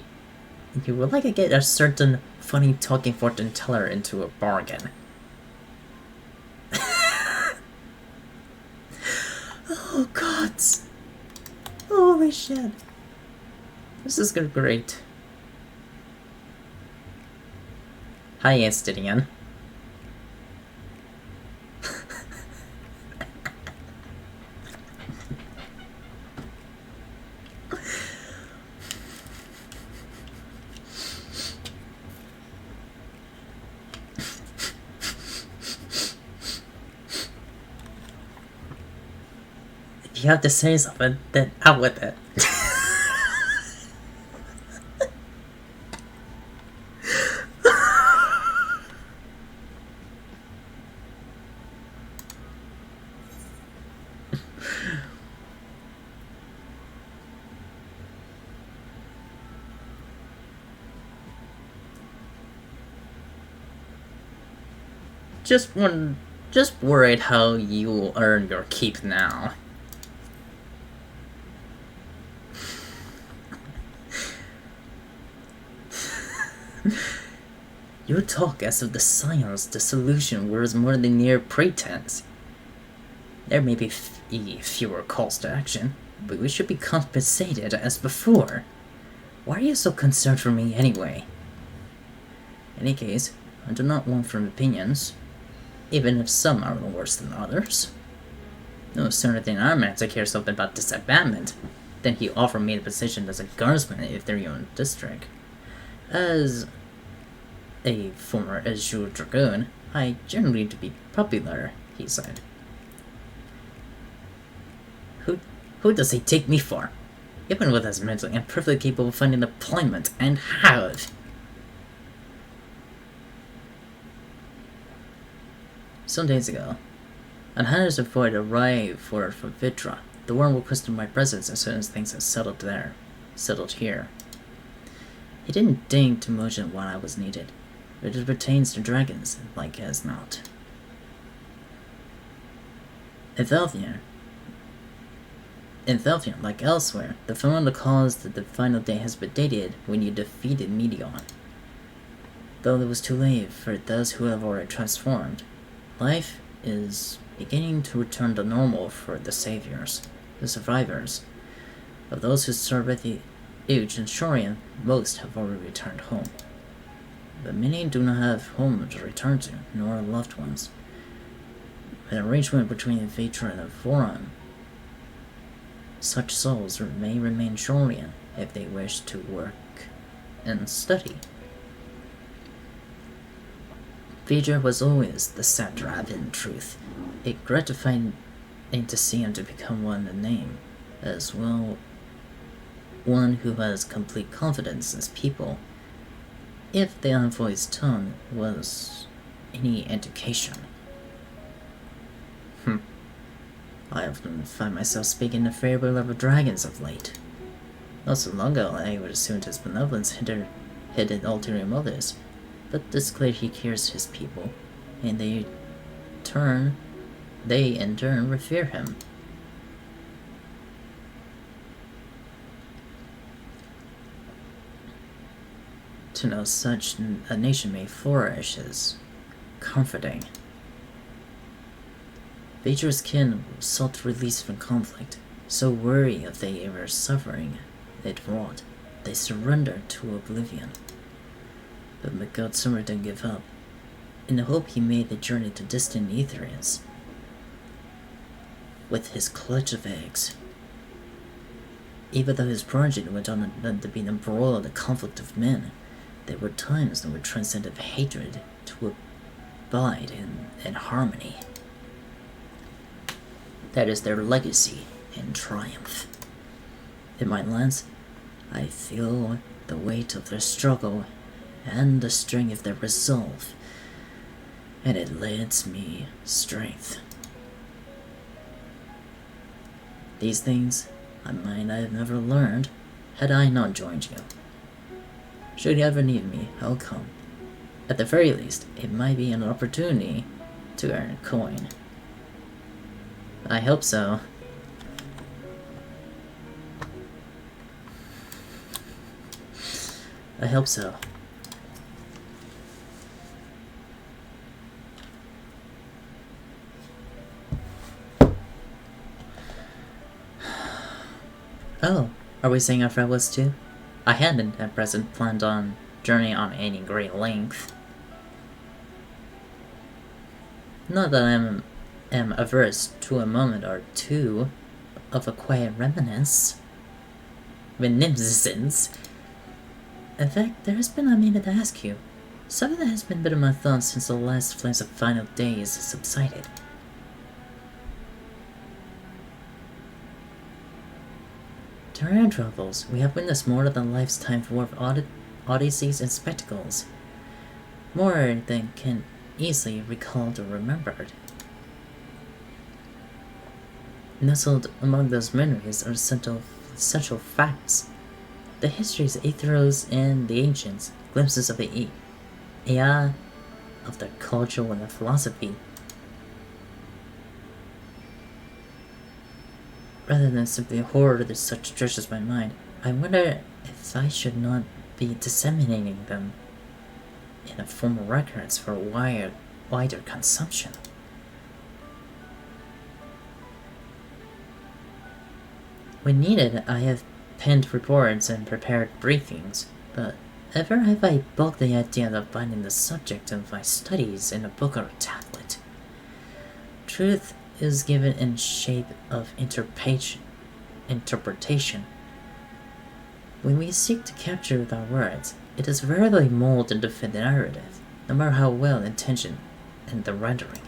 would like to get a certain funny talking fortune teller into a bargain. Oh gods! Holy shit. This is great. Hi, Anstidian. If you have to say something, then out with it. Just worried how you'll earn your keep now. You talk as if the Scions dissolution was more than mere pretense. There may be fewer calls to action, but we should be compensated as before. Why are you so concerned for me anyway? In any case, I do not want firm opinions, even if some are worse than others. No sooner than our man to care something about disabandonment than he offered me the position as a guardsman in the Ethereal district. As a former Azure Dragoon, I generally need to be popular, he said. Who does he take me for? Even with his mental, I'm perfectly capable of finding employment, and have. Some days ago, an hunter's avoid arrived from Vitra. The worm will question my presence as soon as things have settled here. He didn't deign to mention when I was needed, but it pertains to dragons, like as not. In Thelfian, like elsewhere, the phenomenon caused that the final day has been dated when you defeated Meteon. Though it was too late for those who have already transformed, life is beginning to return to normal for the survivors. Of those who served at the Age and Shorian, most have already returned home. But many do not have home to return to, nor loved ones. An arrangement between the viator and the forum, such souls may remain Shorian if they wish to work and study. Viator was always the satrap in truth. It gratified to see him to become one in name, as well one who has complete confidence in his people, if the envoy's tone was any indication. I often find myself speaking a fair bit of dragons of late. Not so long ago, I would assume his benevolence hidden ulterior motives, but it's clear he cares his people, and they in turn revere him. To know such a nation may flourish is comforting. Viator's kin sought release from conflict, so weary of the ever suffering it wrought, they surrendered to oblivion. But Migotsummer didn't give up. In the hope he made the journey to distant Aetherians with his clutch of eggs. Even though his project went on to be embroiled in the conflict of men, there were times that were transcended hatred to abide in harmony. That is their legacy and triumph. In my lens, I feel the weight of their struggle and the strength of their resolve, and it lends me strength. These things I might have never learned had I not joined you. Should you ever need me, I'll come. At the very least, it might be an opportunity to earn a coin. I hope so. I hope so. Oh, are we saying our farewells too? I hadn't at present planned on journey on any great length. Not that I am averse to a moment or two of a quiet reminiscence. Reminiscence. In fact, there has been a minute to ask you. Some of that has been a bit of my thoughts since the last flames of final days subsided. During our travels, we have witnessed more than a lifetime full of odysseys and spectacles. More than can easily recalled or remembered. Nestled among those memories are essential facts. The histories of Aetheros and the ancients, glimpses of the Ea, of their culture and their philosophy. Rather than simply hoard such treasures by mind, I wonder if I should not be disseminating them in a form of records for wider consumption. When needed, I have penned reports and prepared briefings, but ever have I balked the idea of finding the subject of my studies in a book or a tablet. Truth is given in shape of interpretation. When we seek to capture with our words, it is rarely molded into fit the narrative, no matter how well intentioned in the rendering.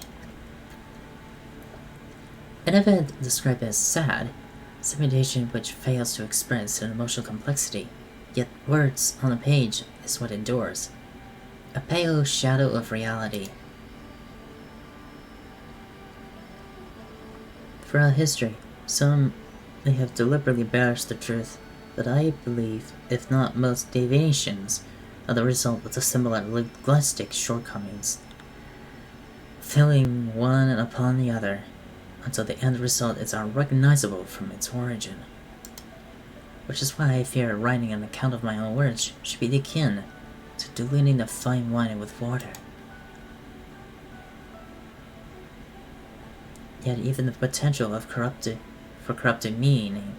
An event described as sad, simulation which fails to express an emotional complexity, yet words on a page is what endures. A pale shadow of reality. Throughout history, some they have deliberately embellished the truth, but I believe, if not most deviations, are the result of the similar linguistic shortcomings, filling one upon the other, until the end result is unrecognizable from its origin. Which is why I fear writing an account of my own words should be akin to diluting the fine wine with water. Yet even the potential of corrupted meaning,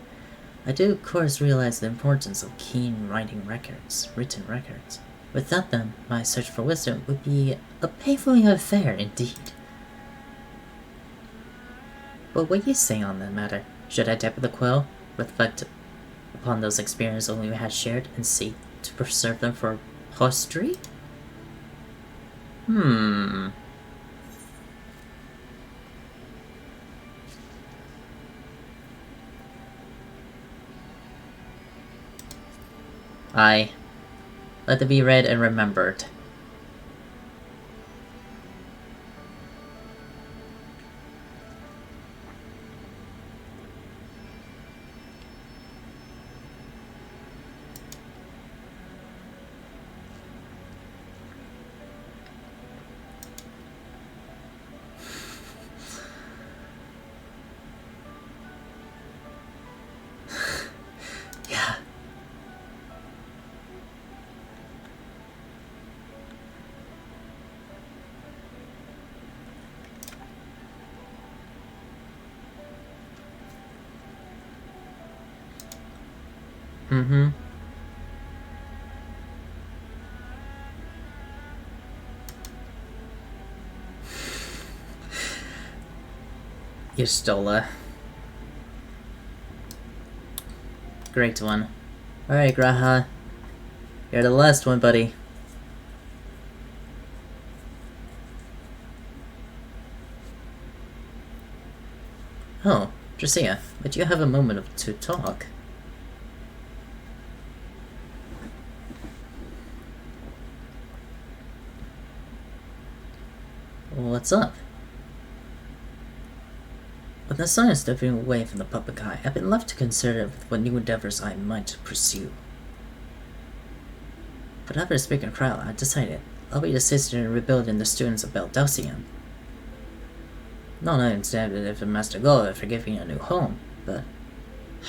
I do of course realize the importance of keen written records. Without them, my search for wisdom would be a painful affair indeed. But what do you say on that matter? Should I tap the quill, reflect upon those experiences only we had shared, and seek to preserve them for posterity? Aye. Let it be read and remembered. Yeah. You stole a great one. Alright, Graha. You're the last one, buddy. Oh, Drecia, but you have a moment to talk. What's up? With the sun stepping away from the public eye, I've been left to consider what new endeavors I might pursue. But after speaking to Kryle, I decided I'll be assisting in rebuilding the students of Beldosian. Not only intended if a master goal for giving a new home, but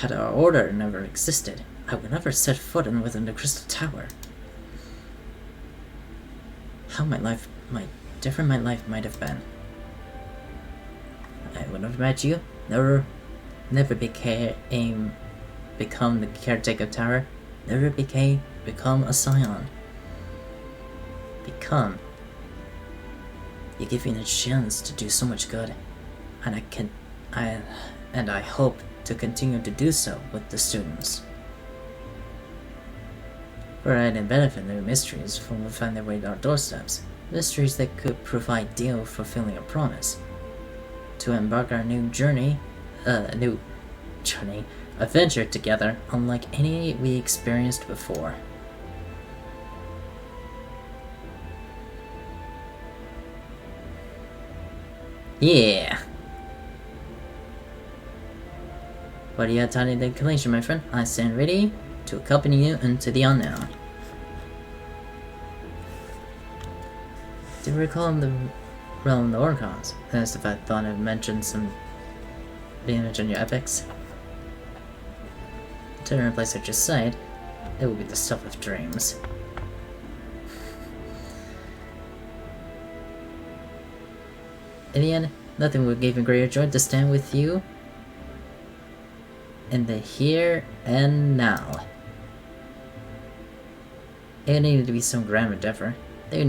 had our order never existed, I would never set foot within the Crystal Tower. How different my life might have been. I would have met you, never become the caretaker of tower, never become a scion. You give me the chance to do so much good, and I hope to continue to do so with the students. For I didn't benefit new mysteries from finding their way to our doorsteps, mysteries that could prove ideal for fulfilling a promise. To embark our new adventure together, unlike any we experienced before. Yeah. What do you have tiny declaration, my friend? I stand ready to accompany you into the unknown. Do you recall the realm of the Orcons? As if I thought I'd mentioned your epics. To replace at your side, it will be the stuff of dreams. In the end, nothing would give me greater joy to stand with you in the here and now. It needed to be some grand endeavor. There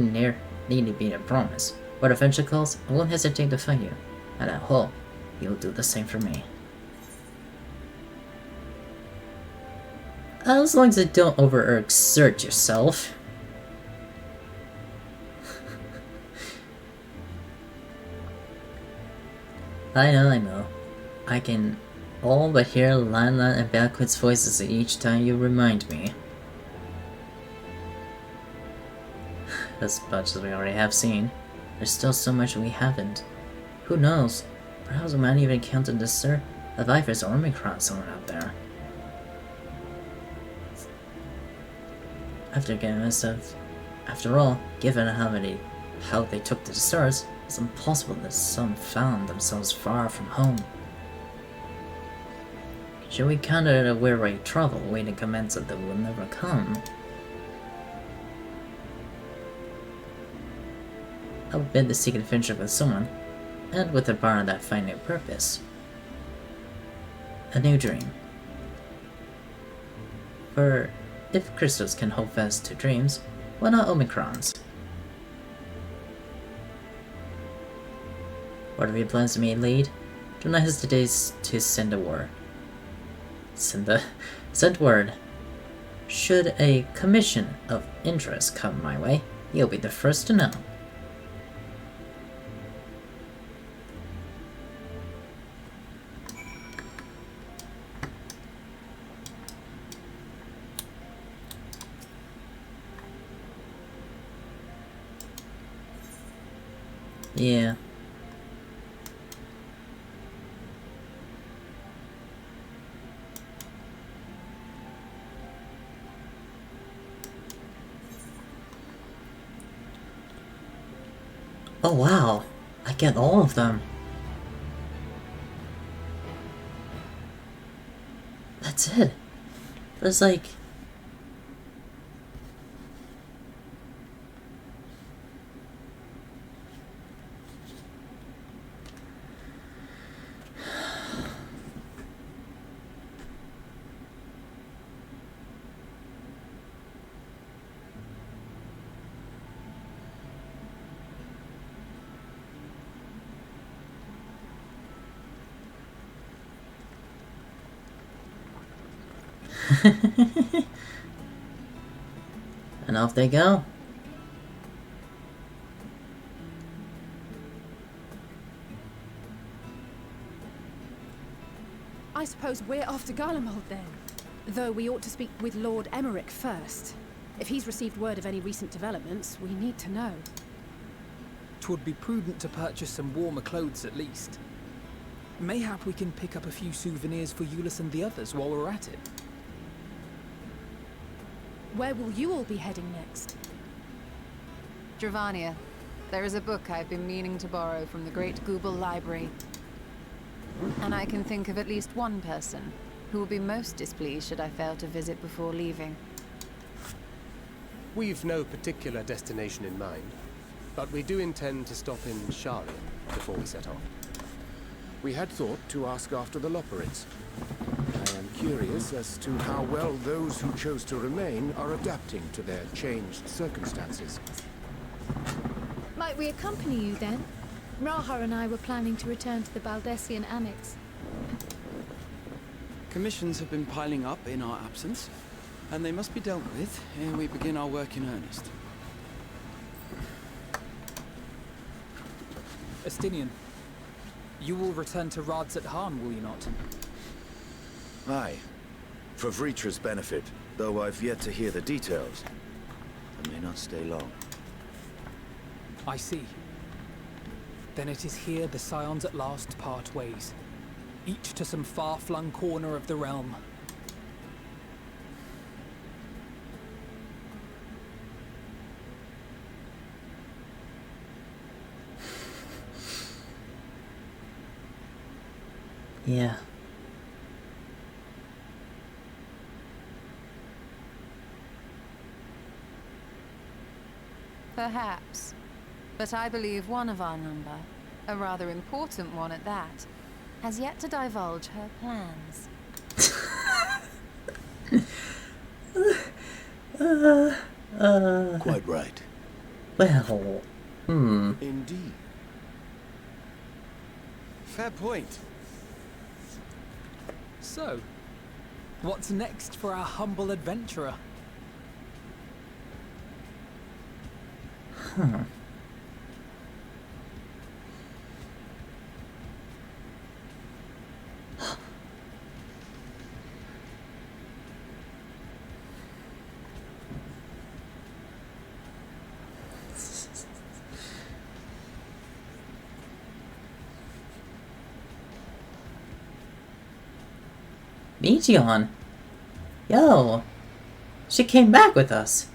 need to be a promise. What adventure calls, I won't hesitate to find you, and I hope you'll do the same for me. As long as you don't overexert yourself. I know. I can all but hear Lana and Balquid's voices each time you remind me. As much as we already have seen, there's still so much we haven't. Who knows? Perhaps we might even encounter the a virus or Omicron somewhere out there. After all, given how they took to the stars, it's impossible that some found themselves far from home. Should we counter the weary travel waiting commence that will never come? I would bid to seek adventure with someone, and with a bar that find new purpose. A new dream. For if crystals can hold fast to dreams, why not Omicrons? Whatever your plans may lead, do not hesitate to send a word. Send word. Should a commission of interest come my way, you'll be the first to know. Yeah. Oh wow, I get all of them. That's it. There's like... And off they go. I suppose we're off to Garlemald then. Though we ought to speak with Lord Emmerich first. If he's received word of any recent developments, we need to know. 'Twould be prudent to purchase some warmer clothes at least. Mayhap we can pick up a few souvenirs for Euless and the others while we're at it. Where will you all be heading next? Dravania. There is a book I've been meaning to borrow from the Great Google Library. And I can think of at least one person who will be most displeased should I fail to visit before leaving. We've no particular destination in mind, but we do intend to stop in Charlotte before we set off. We had thought to ask after the Loperids. I am curious as to how well those who chose to remain are adapting to their changed circumstances. Might we accompany you then? Raha and I were planning to return to the Baldessian Annex. Commissions have been piling up in our absence, and they must be dealt with ere we begin our work in earnest. Estinian, you will return to Rads at Han, will you not? Aye. For Vritra's benefit, though I've yet to hear the details. I may not stay long. I see. Then it is here the Scions at last part ways, each to some far-flung corner of the realm. Yeah. Perhaps. But I believe one of our number, a rather important one at that, has yet to divulge her plans. Quite right. Well, Indeed. Fair point. So, what's next for our humble adventurer? Meteon! Yo! She came back with us!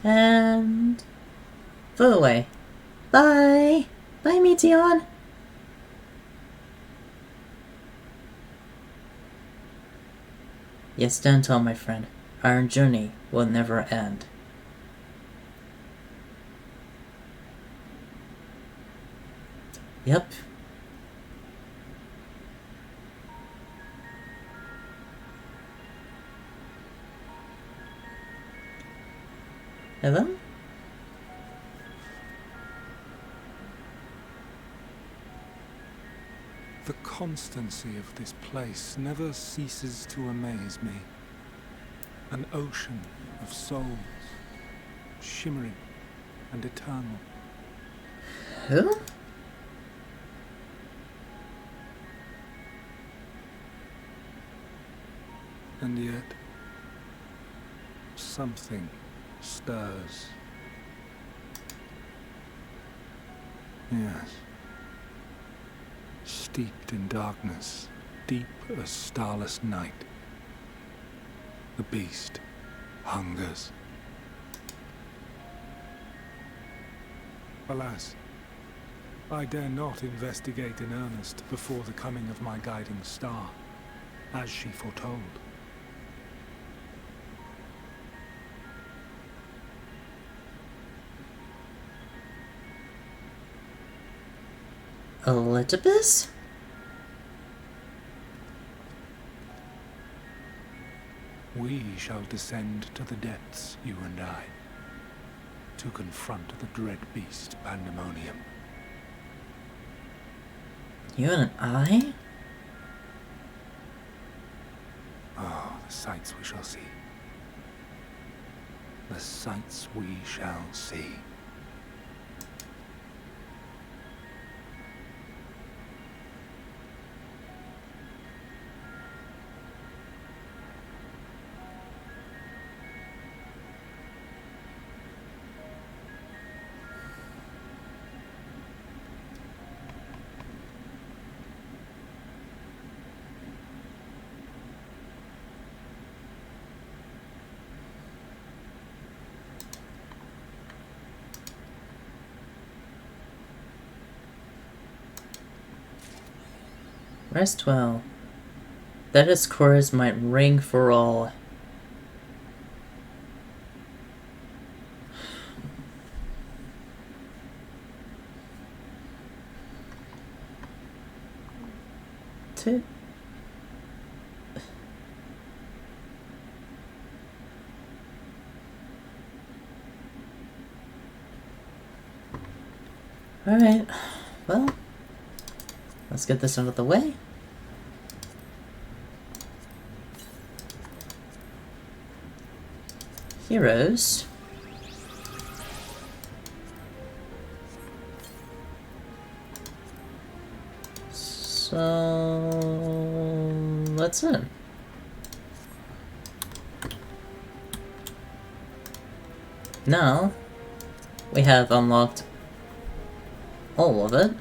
And... flew away. Bye! Bye, Meteon! Yes, don't tell my friend. Our journey will never end. Yep. Hello? The constancy of this place never ceases to amaze me. An ocean of souls, shimmering and eternal. Who? And yet, something stirs. Yes. Steeped in darkness, deep as starless night. The beast hungers. Alas, I dare not investigate in earnest before the coming of my guiding star, as she foretold. Elizabeth? We shall descend to the depths, you and I, to confront the dread beast Pandemonium. You and I? Oh, the sights we shall see. The sights we shall see. Rest well. That his chorus might ring for all. Alright, well, let's get this out of the way. Heroes. So that's it. Now we have unlocked all of it.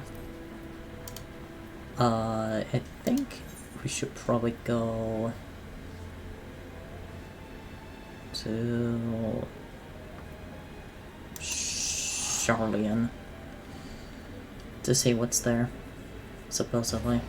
I think we should probably go to Charlian to see what's there, supposedly.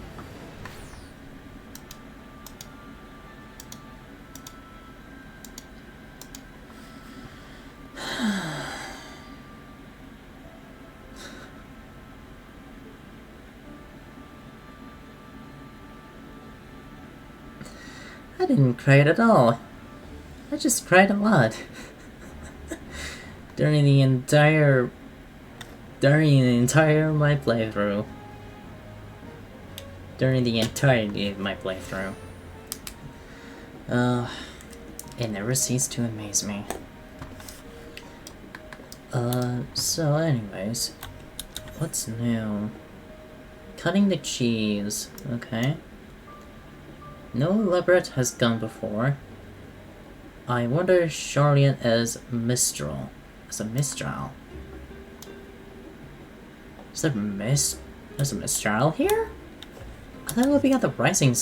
I didn't cry at all. I just cried a lot. during the entire my playthrough. During the entirety of my playthrough. It never ceased to amaze me. So anyways, what's new? Cutting the cheese, okay. No leopard has gone before. I wonder if Charlian is Mistral. Is a Mistral. Is there There's a Mistral here? I thought we got the Rising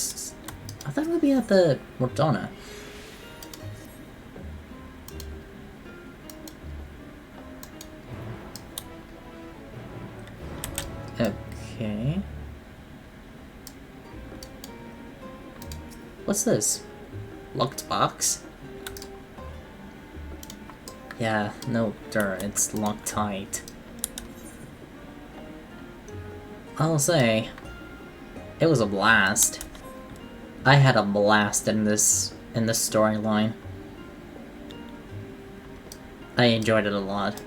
I thought we'd be at the Mortona. Okay. What's this? Locked box? Yeah, no, it's locked tight. I'll say, it was a blast. I had a blast in this storyline. I enjoyed it a lot.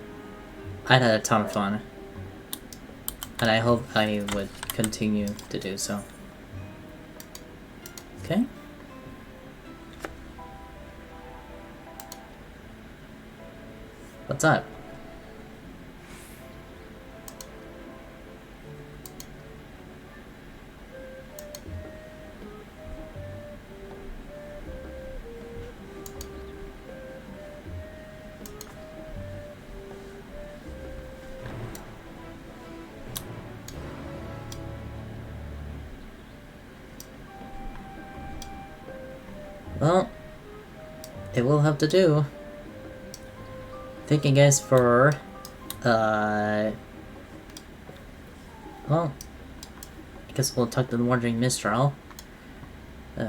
I had a ton of fun. And I hope I would continue to do so. Okay. What's up? Well, it will have to do. Thank you guys for, well, I guess we'll talk to the Wandering Mistral,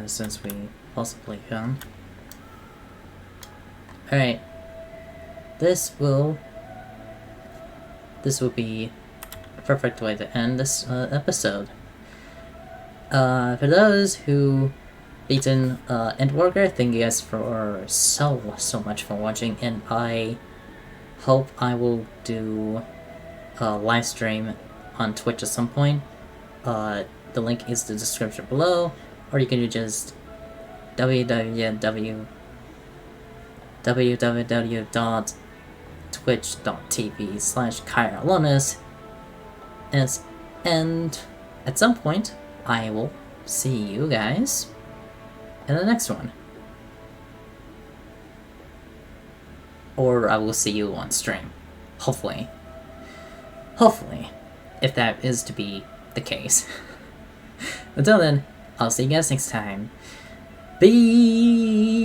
since we possibly can. Alright. This will be a perfect way to end this, episode. For those who beaten Endwalker, thank you guys for so much for watching, and I hope I will do a live stream on Twitch at some point. The link is in the description below, or you can just www.twitch.tv/KyraLonus, and at some point I will see you guys in the next one. Or I will see you on stream. Hopefully. Hopefully. If that is to be the case. Until then, I'll see you guys next time. Bye!